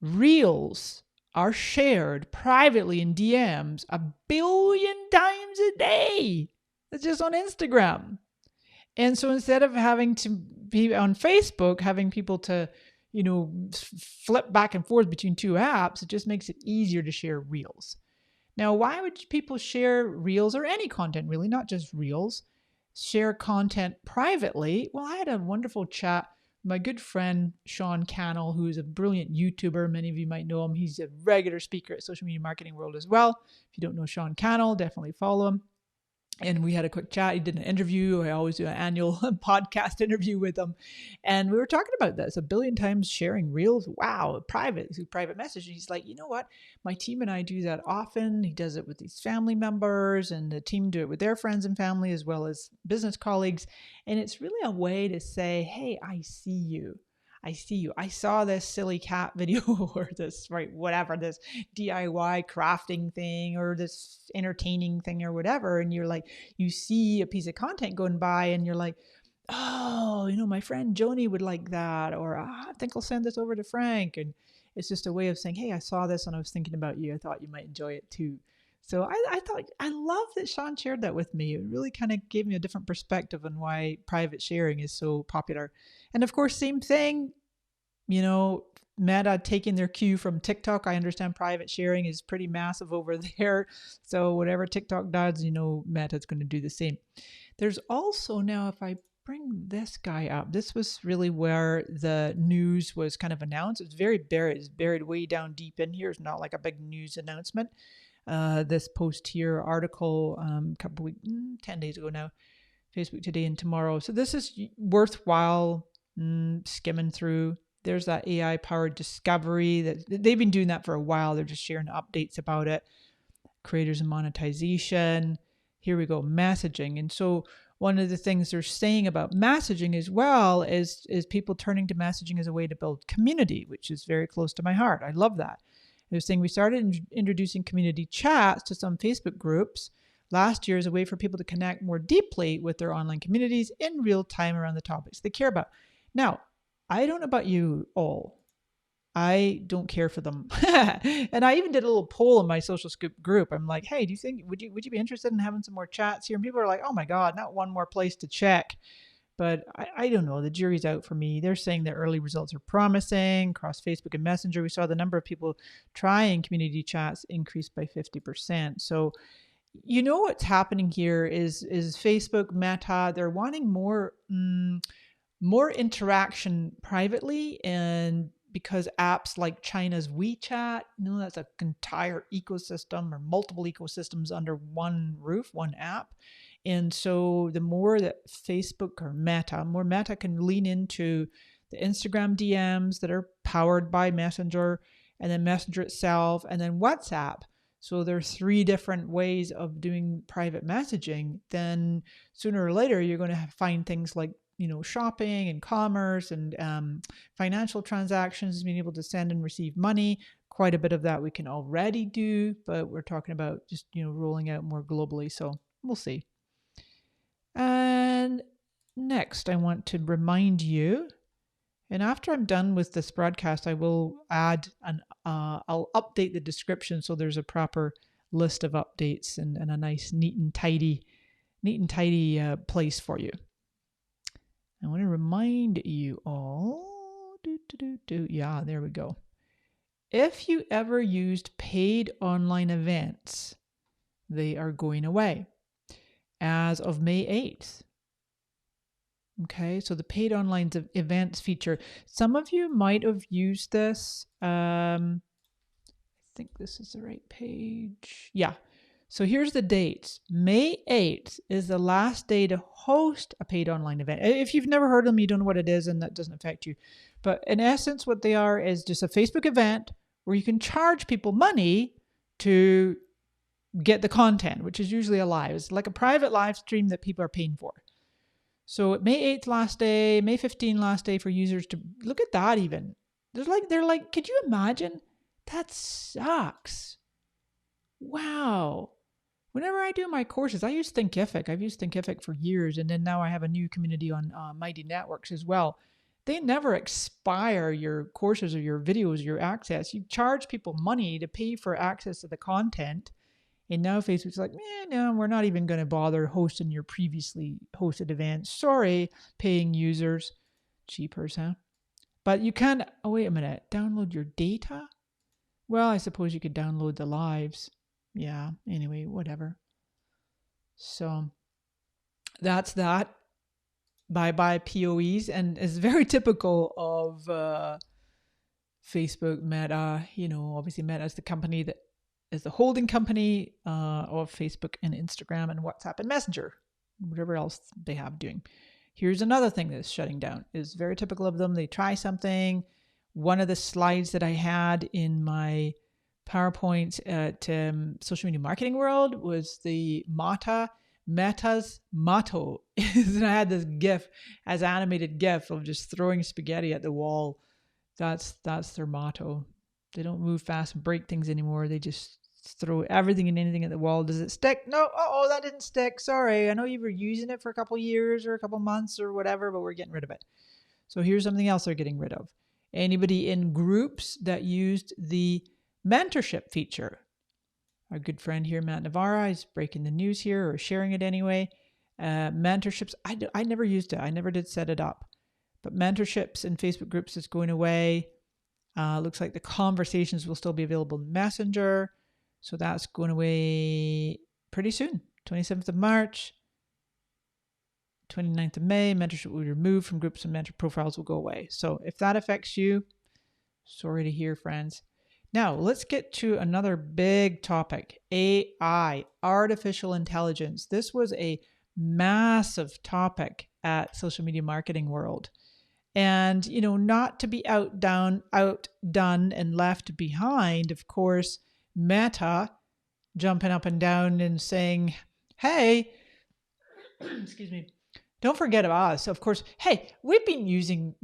[SPEAKER 1] Reels are shared privately in DMs 1 billion times a day. That's just on Instagram. And so instead of having to be on Facebook, having people to flip back and forth between two apps, it just makes it easier to share Reels. Now, why would people share Reels or any content, really, not just Reels, share content privately? Well, I had a wonderful chat with my good friend, Sean Cannell, who is a brilliant YouTuber. Many of you might know him. He's a regular speaker at Social Media Marketing World as well. If you don't know Sean Cannell, definitely follow him. And we had a quick chat. He did an interview. I always do an annual podcast interview with him. And we were talking about this 1 billion times sharing Reels. Wow, private message. And he's like, you know what? My team and I do that often. He does it with these family members, and the team do it with their friends and family as well as business colleagues. And it's really a way to say, hey, I see you. I saw this silly cat video or this DIY crafting thing or this entertaining thing or whatever. And you're like, you see a piece of content going by and you're like, oh, my friend Joni would like that. Or I think I'll send this over to Frank. And it's just a way of saying, hey, I saw this and I was thinking about you. I thought you might enjoy it too. So I love that Sean shared that with me. It really kind of gave me a different perspective on why private sharing is so popular. And of course, same thing, Meta taking their cue from TikTok. I understand private sharing is pretty massive over there. So whatever TikTok does, Meta's going to do the same. There's also now, if I bring this guy up, this was really where the news was kind of announced. It's very buried. It's buried way down deep in here. It's not like a big news announcement. This post here, article, 10 days ago now, Facebook Today and Tomorrow. So this is worthwhile skimming through. There's that AI powered discovery that they've been doing that for a while. They're just sharing updates about it. Creators and monetization. Here we go, messaging. And so one of the things they're saying about messaging as well is people turning to messaging as a way to build community, which is very close to my heart. I love that. They're saying we started introducing community chats to some Facebook groups last year as a way for people to connect more deeply with their online communities in real time around the topics they care about. Now, I don't know about you all. I don't care for them. And I even did a little poll in my social scoop group. I'm like, hey, would you be interested in having some more chats here? And people are like, oh my God, not one more place to check. But I don't know. The jury's out for me. They're saying the early results are promising. Across Facebook and Messenger, we saw the number of people trying community chats increase by 50%. So what's happening here is Facebook, Meta, they're wanting more interaction privately and because apps like China's WeChat, that's an entire ecosystem or multiple ecosystems under one roof, one app. And so the more that Facebook or more Meta can lean into the Instagram DMs that are powered by Messenger, and then Messenger itself, and then WhatsApp. So there are 3 different ways of doing private messaging. Then sooner or later, you're going to find things like, shopping and commerce and financial transactions, being able to send and receive money. Quite a bit of that we can already do, but we're talking about just, rolling out more globally. So we'll see. And next, I want to remind you, and after I'm done with this broadcast, I will add I'll update the description so there's a proper list of updates and a nice neat and tidy place for you. I want to remind you all, yeah, there we go. If you ever used paid online events, they are going away as of May 8th. Okay, so the paid online events feature, some of you might have used this. I think this is the right page. Yeah. So here's the dates. May 8th is the last day to host a paid online event. If you've never heard of them, you don't know what it is, and that doesn't affect you. But in essence, what they are is just a Facebook event where you can charge people money to get the content, which is usually a live. It's like a private live stream that people are paying for. So May 8th last day, May 15th last day for users to look at that even. They're like, could you imagine? That sucks. Wow. Whenever I do my courses, I use Thinkific. I've used Thinkific for years, and then now I have a new community on Mighty Networks as well. They never expire your courses or your videos, your access. You charge people money to pay for access to the content. And now Facebook's like, no, we're not even going to bother hosting your previously hosted events. Sorry, paying users. Cheapers, huh? But you can, wait a minute, download your data? Well, I suppose you could download the lives. Yeah, anyway, whatever. So that's that. Bye-bye POEs. And it's very typical of Facebook, Meta. Obviously Meta is the company that is the holding company of Facebook and Instagram and WhatsApp and Messenger, whatever else they have doing. Here's another thing that's shutting down. It's very typical of them. They try something. One of the slides that I had in my PowerPoint at Social Media Marketing World was the Meta's motto. And I had this GIF, as animated GIF of just throwing spaghetti at the wall. That's their motto. They don't move fast and break things anymore. They just throw everything and anything at the wall. Does it stick? No. Oh, that didn't stick. Sorry. I know you were using it for a couple years or a couple months or whatever, but we're getting rid of it. So here's something else they're getting rid of. Anybody in groups that used the mentorship feature. Our good friend here, Matt Navarra, is breaking the news here or sharing it anyway. Mentorships, I never used it. I never did set it up. But mentorships in Facebook groups is going away. Looks like the conversations will still be available in Messenger. So that's going away pretty soon. 27th of March, 29th of May, mentorship will be removed from groups and mentor profiles will go away. So if that affects you, sorry to hear, friends. Now, let's get to another big topic, AI, artificial intelligence. This was a massive topic at Social Media Marketing World. And, not to be outdone and left behind, of course, Meta jumping up and down and saying, hey, excuse me, don't forget about us. Of course, hey, we've been using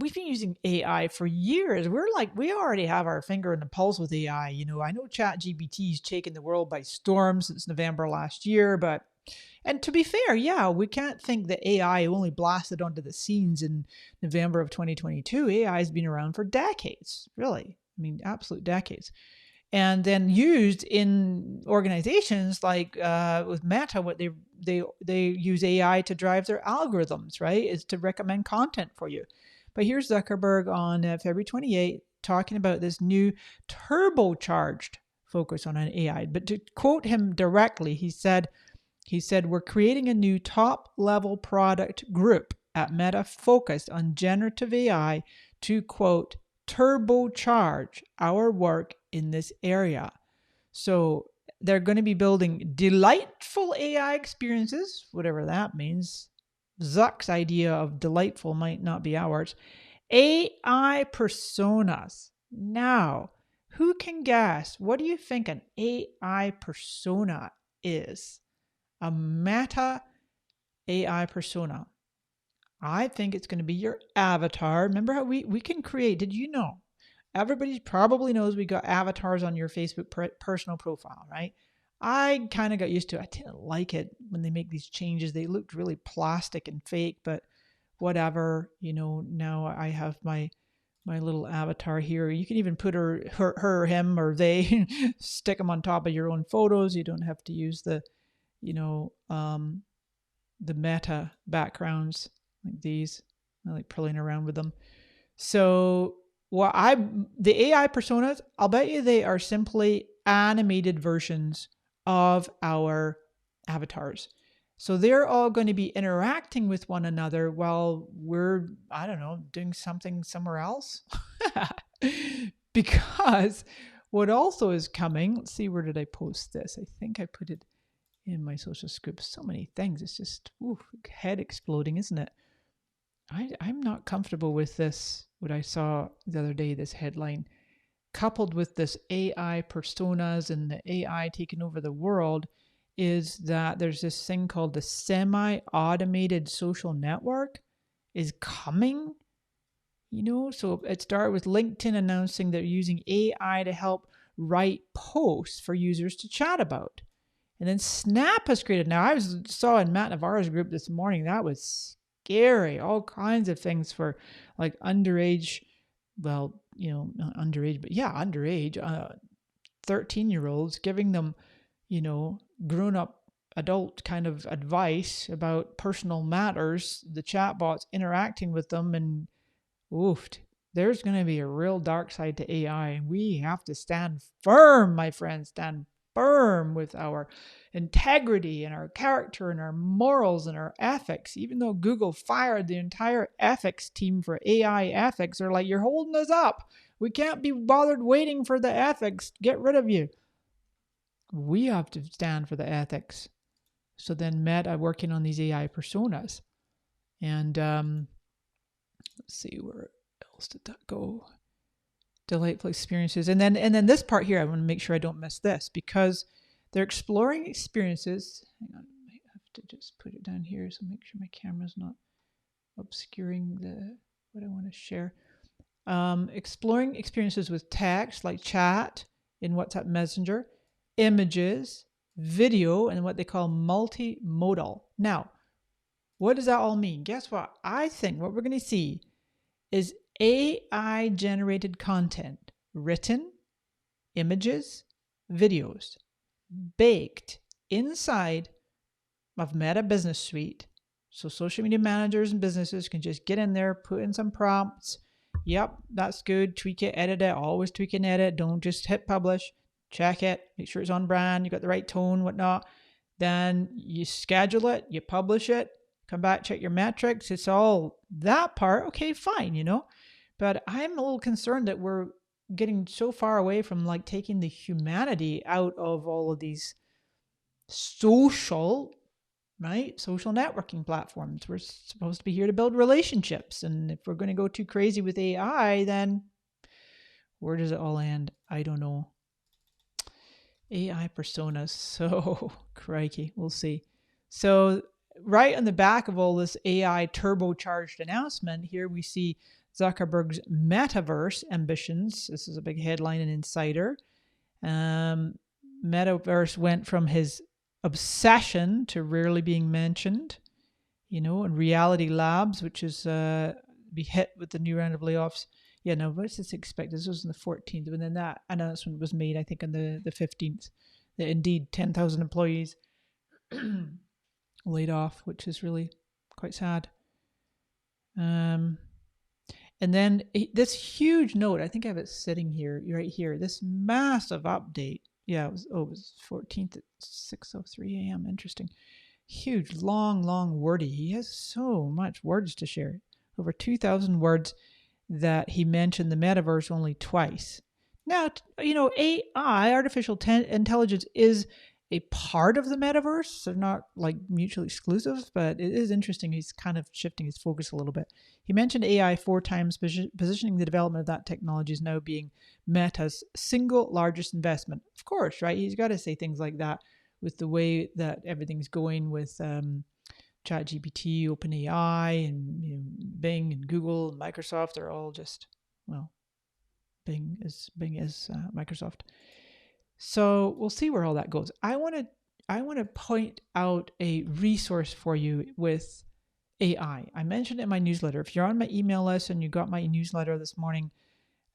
[SPEAKER 1] AI for years. We already have our finger in the pulse with AI. I know ChatGPT's taken the world by storm since November last year, and to be fair, yeah, we can't think that AI only blasted onto the scenes in November of 2022. AI has been around for decades, really. Absolute decades. And then used in organizations like with Meta, what they use AI to drive their algorithms, right? Is to recommend content for you. But here's Zuckerberg on February 28th talking about this new turbocharged focus on an AI. But to quote him directly, he said, we're creating a new top-level product group at Meta focused on generative AI to, quote, turbocharge our work in this area. So they're going to be building delightful AI experiences, whatever that means. Zuck's idea of delightful might not be ours. AI personas. Now, who can guess? What do you think an AI persona is? A meta AI persona. I think it's going to be your avatar. Remember how we can create, did you know? Everybody probably knows we got avatars on your Facebook personal profile, right? I kind of got used to it. I didn't like it when they make these changes. They looked really plastic and fake, but whatever, now I have my little avatar here. You can even put her, him, or they, stick them on top of your own photos. You don't have to use the meta backgrounds like these. I like pulling around with them. So the AI personas, I'll bet you they are simply animated versions of our avatars. So they're all going to be interacting with one another while we're, I don't know, doing something somewhere else. Because what also is coming, let's see, where did I post this? I think I put it in my social scoop. So many things. It's just head exploding, isn't it? I'm not comfortable with this, what I saw the other day, this headline, coupled with this AI personas and the AI taking over the world, is that there's this thing called the semi-automated social network is coming. So it started with LinkedIn announcing they're using AI to help write posts for users to chat about. And then Snap has created, now I saw in Matt Navarro's group this morning, that was scary. All kinds of things for like underage, well, not underage, but yeah, underage, 13-year-olds, giving them, grown-up adult kind of advice about personal matters, the chatbots interacting with them, and there's going to be a real dark side to AI, and we have to stand firm, my friends, stand firm with our integrity and our character and our morals and our ethics. Even though Google fired the entire ethics team for AI ethics, they're like, you're holding us up. We can't be bothered waiting for the ethics. Get rid of you. We have to stand for the ethics. So then Meta working on these AI personas. And let's see, where else did that go? Delightful experiences. And then this part here, I want to make sure I don't miss this, because they're exploring experiences. Hang on, I might have to just put it down here so make sure my camera's not obscuring what I want to share. Exploring experiences with text like chat in WhatsApp Messenger, images, video, and what they call multimodal. Now, what does that all mean? Guess what? I think what we're going to see is AI generated content, written, images, videos, baked inside of Meta Business Suite. So social media managers and businesses can just get in there, put in some prompts. Yep, that's good. Tweak it, edit it, always tweak and edit. Don't just hit publish. Check it, make sure it's on brand, you got the right tone, whatnot. Then you schedule it, you publish it, come back, check your metrics. It's all that part. Okay, fine, But I'm a little concerned that we're getting so far away from like taking the humanity out of all of these social networking platforms. We're supposed to be here to build relationships. And if we're going to go too crazy with AI, then where does it all end? I don't know. AI personas. So crikey, we'll see. So right on the back of all this AI turbocharged announcement, here we see Zuckerberg's metaverse ambitions. This is a big headline in Insider. Metaverse went from his obsession to rarely being mentioned, and Reality Labs, which is be hit with the new round of layoffs. Yeah, no, what's this expected? This was on the 14th, and then that announcement was made, I think, on the 15th. That indeed 10,000 employees laid off, which is really quite sad. And then this huge note, I think I have it sitting here, right here, this massive update. Yeah, it was 14th at 6:03 a.m. Interesting. Huge, long, wordy. He has so much words to share. Over 2,000 words. that he mentioned the metaverse only twice. Now, AI, artificial intelligence, is a part of the metaverse. They're not like mutually exclusive, but it is interesting. He's kind of shifting his focus a little bit. He mentioned AI 4 times, positioning the development of that technology as now being Meta's single largest investment. Of course, right? He's got to say things like that with the way that everything's going with ChatGPT, OpenAI, and Bing and Google and Microsoft. They're all just, well, Bing is Microsoft. So we'll see where all that goes. I want to point out a resource for you with AI. I mentioned it in my newsletter. If you're on my email list and you got my newsletter this morning,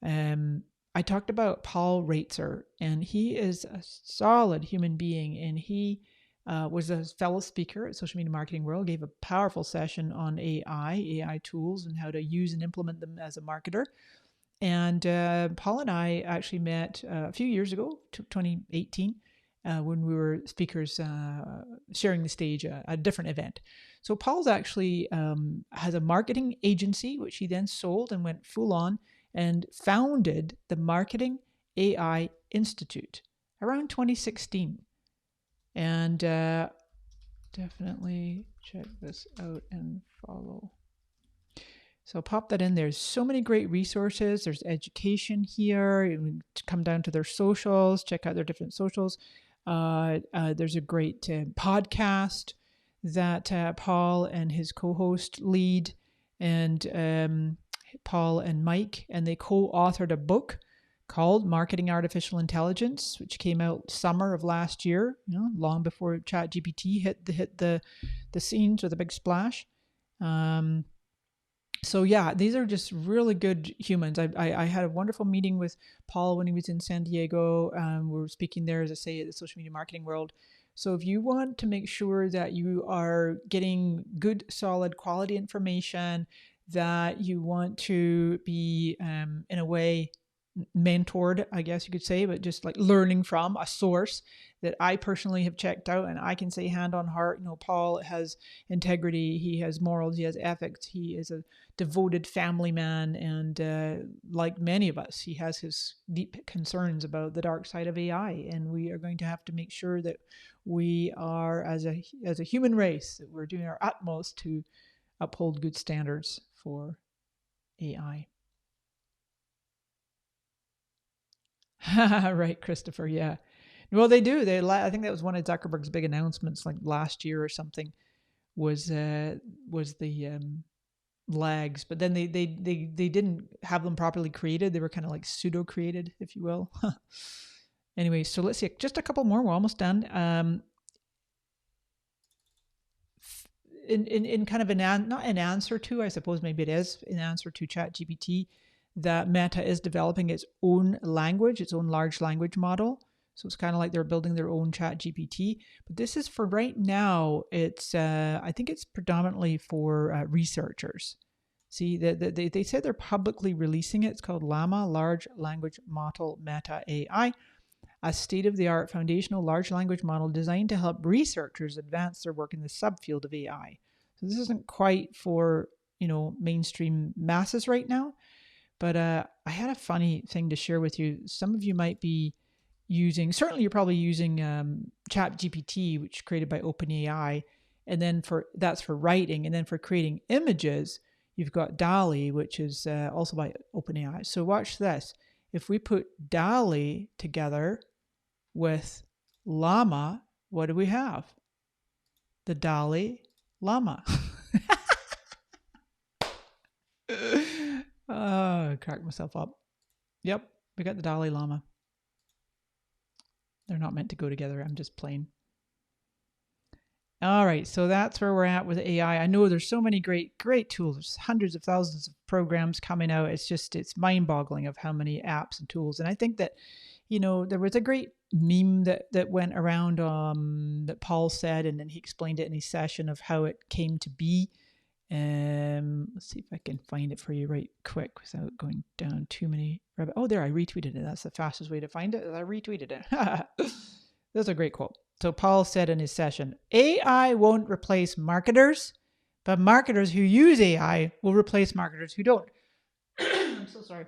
[SPEAKER 1] I talked about Paul Reitzer, and he is a solid human being, and he was a fellow speaker at Social Media Marketing World, gave a powerful session on AI tools and how to use and implement them as a marketer. And Paul and I actually met a few years ago, 2018, when we were speakers sharing the stage at a different event. So Paul's actually has a marketing agency, which he then sold and went full on and founded the Marketing AI Institute around 2016. And definitely check this out and follow. So pop that in. There's so many great resources. There's education here. You come down to their socials, check out their different socials. There's a great podcast that Paul and his co-host lead, and Paul and Mike, and they co-authored a book called Marketing Artificial Intelligence, which came out summer of last year, long before ChatGPT hit the scenes with a big splash. So yeah, these are just really good humans. I had a wonderful meeting with Paul when he was in San Diego. We were speaking there, as I say, at the Social Media Marketing World. So if you want to make sure that you are getting good, solid, quality information, that you want to be, in a way, mentored, I guess you could say, but just like learning from a source that I personally have checked out, and I can say hand on heart, Paul has integrity, he has morals, he has ethics, he is a devoted family man, and like many of us, he has his deep concerns about the dark side of AI, and we are going to have to make sure that we are, as a human race, that we're doing our utmost to uphold good standards for AI. Right, Christopher. Yeah. Well, they do. I think that was one of Zuckerberg's big announcements, like last year or something, was the lags. But then they didn't have them properly created. They were kind of like pseudo created, if you will. Anyway, so let's see. Just a couple more. We're almost done. In kind of not an answer to, I suppose maybe it is an answer to ChatGPT, that Meta is developing its own language, its own large language model. So it's kind of like they're building their own ChatGPT. But this is for right now. It's I think it's predominantly for researchers. See, they said they're publicly releasing it. It's called LLaMA, Large Language Model Meta AI, a state-of-the-art foundational large language model designed to help researchers advance their work in the subfield of AI. So this isn't quite for mainstream masses right now. But I had a funny thing to share with you. Some of you might be certainly you're probably using ChatGPT, which is created by OpenAI. And then that's for writing. And then for creating images, you've got DALL-E, which is also by OpenAI. So watch this. If we put DALL-E together with LLaMA, what do we have? The DALL-E LLaMA. I cracked myself up. Yep, we got the DALL-E LLaMA. They're not meant to go together. I'm just playing. All right, so that's where we're at with AI. I know there's so many great tools. There's hundreds of thousands of programs coming out. It's mind-boggling of how many apps and tools. And I think that, there was a great meme that went around that Paul said, and then he explained it in his session of how it came to be. Let's see if I can find it for you right quick without going down too many rabbit. Oh, there, I retweeted it. That's the fastest way to find it. I retweeted it. That's a great quote. So Paul said in his session, AI won't replace marketers, but marketers who use AI will replace marketers who don't. I'm so sorry.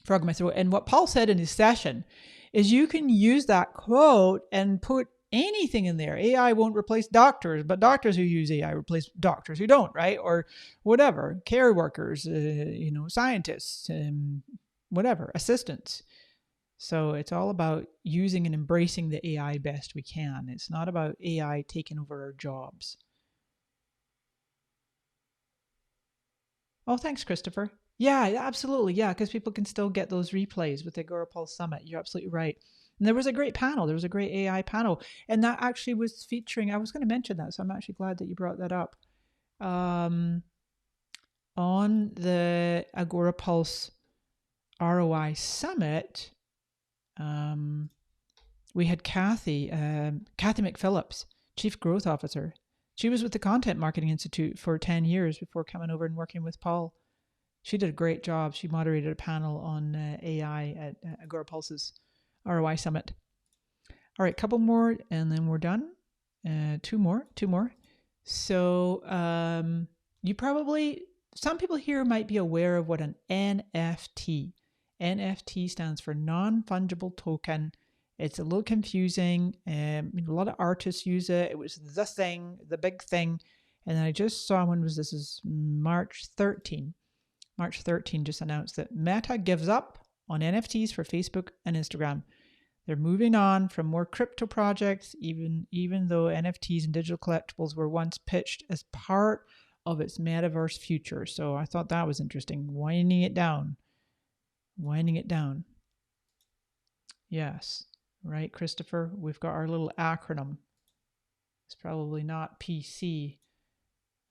[SPEAKER 1] Frog in my throat. And what Paul said in his session is you can use that quote and put anything in there. AI won't replace doctors, but doctors who use AI replace doctors who don't, right? Or whatever, care workers, scientists, whatever, assistants. So it's all about using and embracing the AI best we can. It's not about AI taking over our jobs. Oh, thanks, Christopher. Yeah, absolutely. Yeah, because people can still get those replays with the Agora Pulse Summit. You're absolutely right. And there was a great panel. There was a great AI panel. And that actually was featuring, I was going to mention that, so I'm actually glad that you brought that up. On the Agora Pulse ROI Summit, we had Kathy McPhillips, Chief Growth Officer. She was with the Content Marketing Institute for 10 years before coming over and working with Paul. She did a great job. She moderated a panel on AI at Agora Pulse's ROI Summit. All right, couple more and then we're done. Two more. So some people here might be aware of what an NFT. NFT stands for non-fungible token. It's a little confusing. A lot of artists use it. It was the thing, the big thing. And I just saw this is March 13. March 13 just announced that Meta gives up on NFTs for Facebook and Instagram. They're moving on from more crypto projects, even though NFTs and digital collectibles were once pitched as part of its metaverse future. So I thought that was interesting. Winding it down. Yes, right, Christopher? We've got our little acronym. It's probably not PC.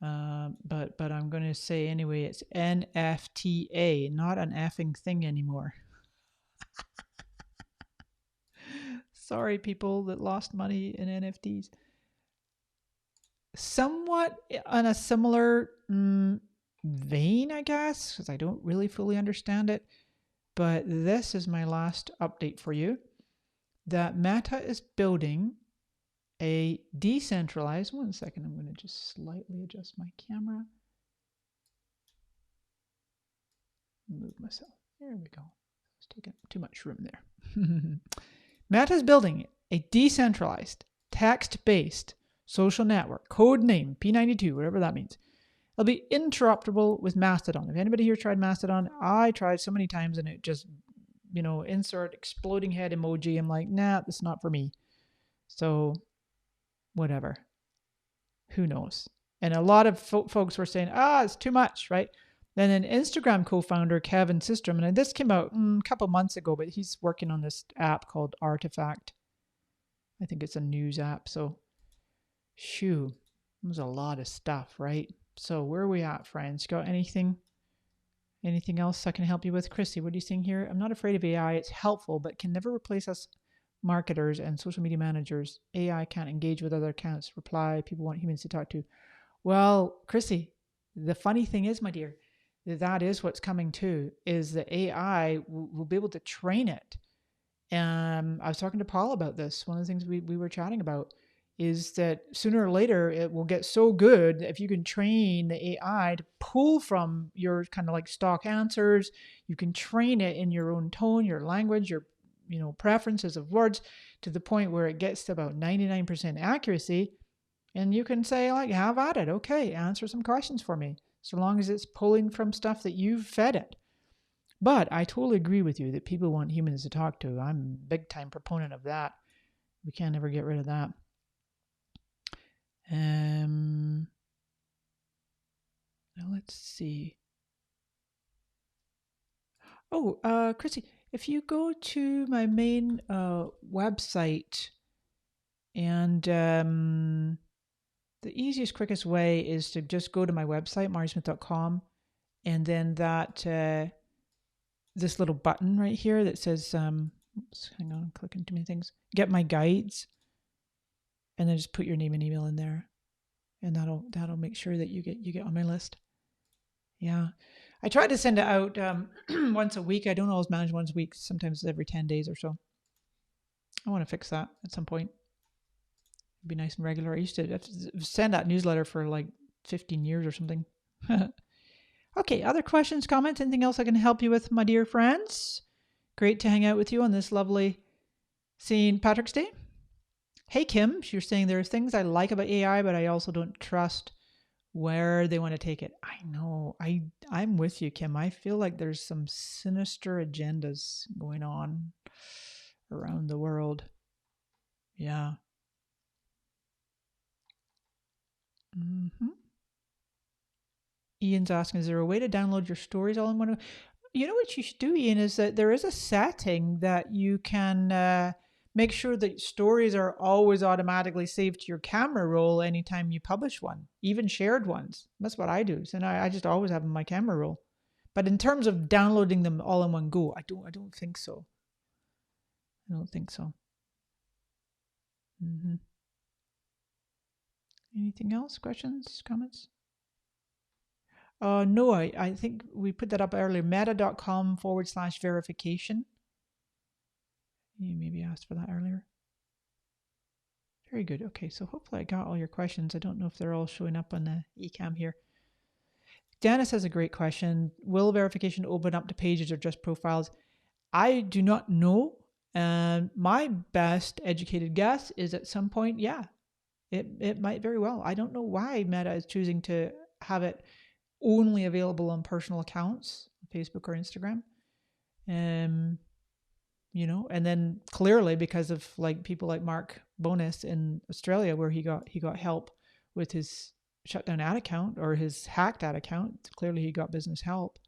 [SPEAKER 1] But I'm going to say anyway, it's NFTA, not an effing thing anymore. Sorry, people that lost money in NFTs. Somewhat on a similar vein, I guess, because I don't really fully understand it. But this is my last update for you, that Meta is building a decentralized, one second, I'm going to just slightly adjust my camera. Move myself. There we go. It's taking too much room there. Meta is building a decentralized, text-based social network, codenamed P92, whatever that means. It'll be interoperable with Mastodon. If anybody here tried Mastodon, I tried so many times and it just, insert exploding head emoji. I'm like, nah, that's not for me. So whatever. Who knows? And a lot of folks were saying, it's too much, right? Then an Instagram co-founder, Kevin Systrom, and this came out a couple months ago, but he's working on this app called Artifact. I think it's a news app. So, shoo, there's a lot of stuff, right? So where are we at, friends? Got anything else I can help you with? Chrissy, what are you seeing here? I'm not afraid of AI. It's helpful, but can never replace us marketers and social media managers. AI can't engage with other accounts, reply. People want humans to talk to. Well, Chrissy, the funny thing is, my dear, that is what's coming too, is that AI will be able to train it. I was talking to Paul about this. One of the things we were chatting about is that sooner or later it will get so good that if you can train the AI to pull from your kind of like stock answers, you can train it in your own tone, your language, your preferences of words to the point where it gets to about 99% accuracy. And you can say, like, have at it. Okay, answer some questions for me. So long as it's pulling from stuff that you've fed it. But I totally agree with you that people want humans to talk to. I'm a big time proponent of that. We can't ever get rid of that. Now let's see. Oh, Chrissy, if you go to my main website, and the easiest, quickest way is to just go to my website, marismith.com, and then that this little button right here that says, oops, hang on, I'm clicking too many things. Get my guides, and then just put your name and email in there, and that'll make sure that you get on my list. Yeah, I try to send it out once a week. I don't always manage once a week. Sometimes every 10 days or so. I want to fix that at some point. It'd be nice and regular. I used to send that newsletter for like 15 years or something. All Okay, other questions, comments, anything else I can help you with, my dear friends? Great to hang out with you on this lovely St. Patrick's Day. Hey, Kim, you're saying there's things I like about AI, but I also don't trust where they want to take it. I know. I'm with you, Kim. I feel like there's some sinister agendas going on around the world. Yeah. Ian's asking, is there a way to download your stories all in one? You know what you should do, Ian, is that there is a setting that you can make sure that stories are always automatically saved to your camera roll anytime you publish one, even shared ones. That's what I do. So now I just always have them in my camera roll. But in terms of downloading them all in one go, I don't think so. I don't think so. Anything else? Questions? Comments? No, I think we put that up earlier. Meta.com/verification. You maybe asked for that earlier. Very good. Okay, so hopefully I got all your questions. I don't know if they're all showing up on the eCam here. Janice has a great question. Will verification open up to pages or just profiles? I do not know. My best educated guess is at some point, yeah, it might very well. I don't know why Meta is choosing to have it only available on personal accounts, Facebook or Instagram. You know, and then clearly because of like people like Mark Bonus in Australia, where he got help with his shut down ad account or his hacked ad account. Clearly he got business help,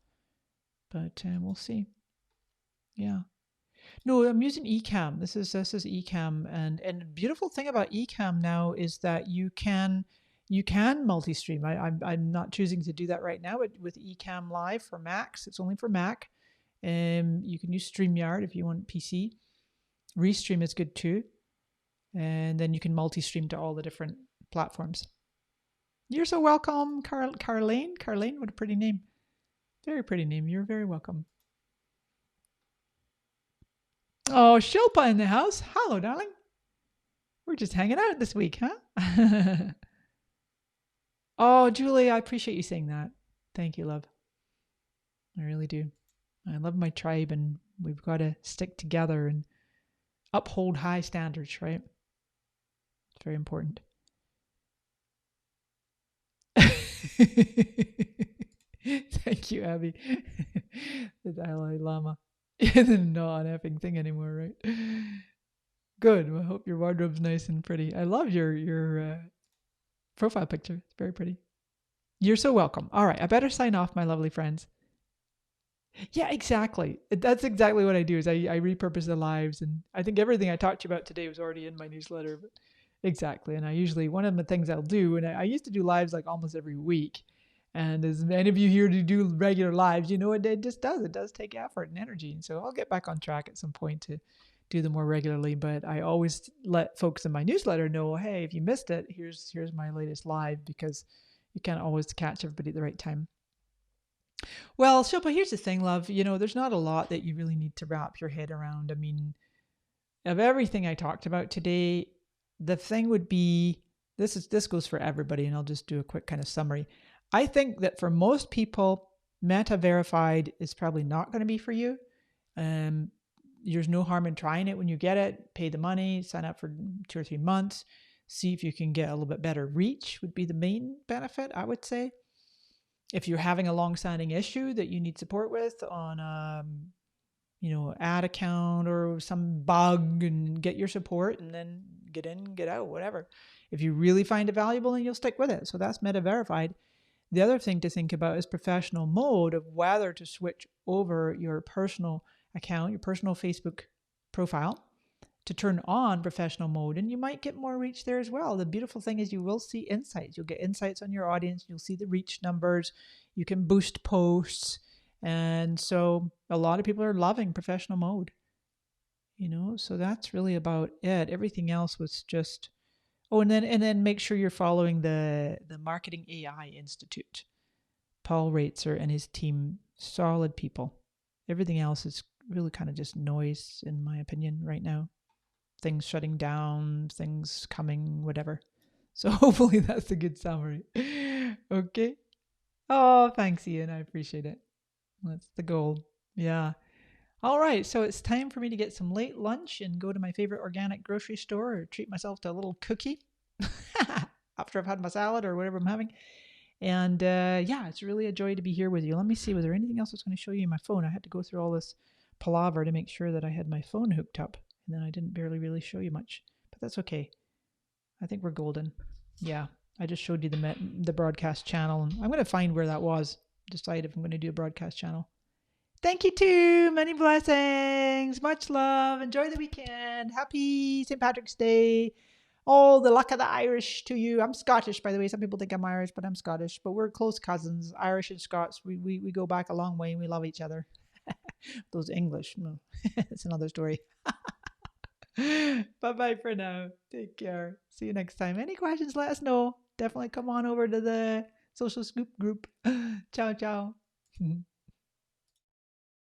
[SPEAKER 1] but we'll see. Yeah. No, I'm using eCam. This is eCam, and the beautiful thing about eCam now is that you can multi-stream. I'm not choosing to do that right now, but with eCam Live for Macs, it's only for Mac. You can use StreamYard if you want PC. Restream is good too, and then you can multi-stream to all the different platforms. You're so welcome, Carlene. Carlene, what a pretty name. Very pretty name. You're very welcome. Oh, Shilpa in the house. Hello, darling. We're just hanging out this week, huh? Oh, Julie, I appreciate you saying that. Thank you, love. I really do. I love my tribe, and we've got to stick together and uphold high standards, right? It's very important. Thank you, Abby. The Dalai Lama isn't not an effing thing anymore, right? Good. Well, I hope your wardrobe's nice and pretty. I love your profile picture. It's very pretty. You're so welcome. All right, I better sign off, my lovely friends. Yeah, exactly. That's exactly what I do. Is I repurpose the lives, and I think everything I talked to you about today was already in my newsletter. But exactly, and I usually one of the things I'll do, and I used to do lives like almost every week. And as many of you here to do regular lives, you know it just does. It does take effort and energy, and so I'll get back on track at some point to do them more regularly. But I always let folks in my newsletter know, hey, if you missed it, here's my latest live, because you can't always catch everybody at the right time. Well, Shilpa, here's the thing, love. You know, there's not a lot that you really need to wrap your head around. I mean, of everything I talked about today, the thing would be this goes for everybody, and I'll just do a quick kind of summary. I think that for most people, Meta Verified is probably not going to be for you. There's no harm in trying it when you get it. Pay the money, sign up for 2 or 3 months, see if you can get a little bit better reach would be the main benefit, I would say. If you're having a long-standing issue that you need support with on ad account or some bug, and get your support, and then get in, get out, whatever. If you really find it valuable, then you'll stick with it. So that's Meta Verified. The other thing to think about is professional mode, of whether to switch over your personal account, your personal Facebook profile, to turn on professional mode, and you might get more reach there as well. The beautiful thing is you will see insights. You'll get insights on your audience. You'll see the reach numbers. You can boost posts. And so a lot of people are loving professional mode, so that's really about it. Everything else was just, and then make sure you're following the Marketing AI Institute. Paul Raitzer and his team, solid people. Everything else is really kind of just noise, in my opinion, right now. Things shutting down, things coming, whatever. So hopefully that's a good summary. Okay. Oh, thanks, Ian. I appreciate it. That's the goal. Yeah. All right. So it's time for me to get some late lunch and go to my favorite organic grocery store or treat myself to a little cookie after I've had my salad or whatever I'm having. And yeah, it's really a joy to be here with you. Let me see. Was there anything else I was going to show you on my phone? I had to go through all this palaver to make sure that I had my phone hooked up. And then I didn't barely really show you much. But that's okay. I think we're golden. Yeah. I just showed you the broadcast channel. And I'm going to find where that was. Decide if I'm going to do a broadcast channel. Thank you too. Many blessings. Much love. Enjoy the weekend. Happy St. Patrick's Day. All the luck of the Irish to you. I'm Scottish, by the way. Some people think I'm Irish, but I'm Scottish. But we're close cousins. Irish and Scots. We go back a long way and we love each other. Those English. No. It's another story. Bye-bye for now. Take care. See you next time. Any questions, let us know. Definitely come on over to the Social Scoop group. Ciao, ciao.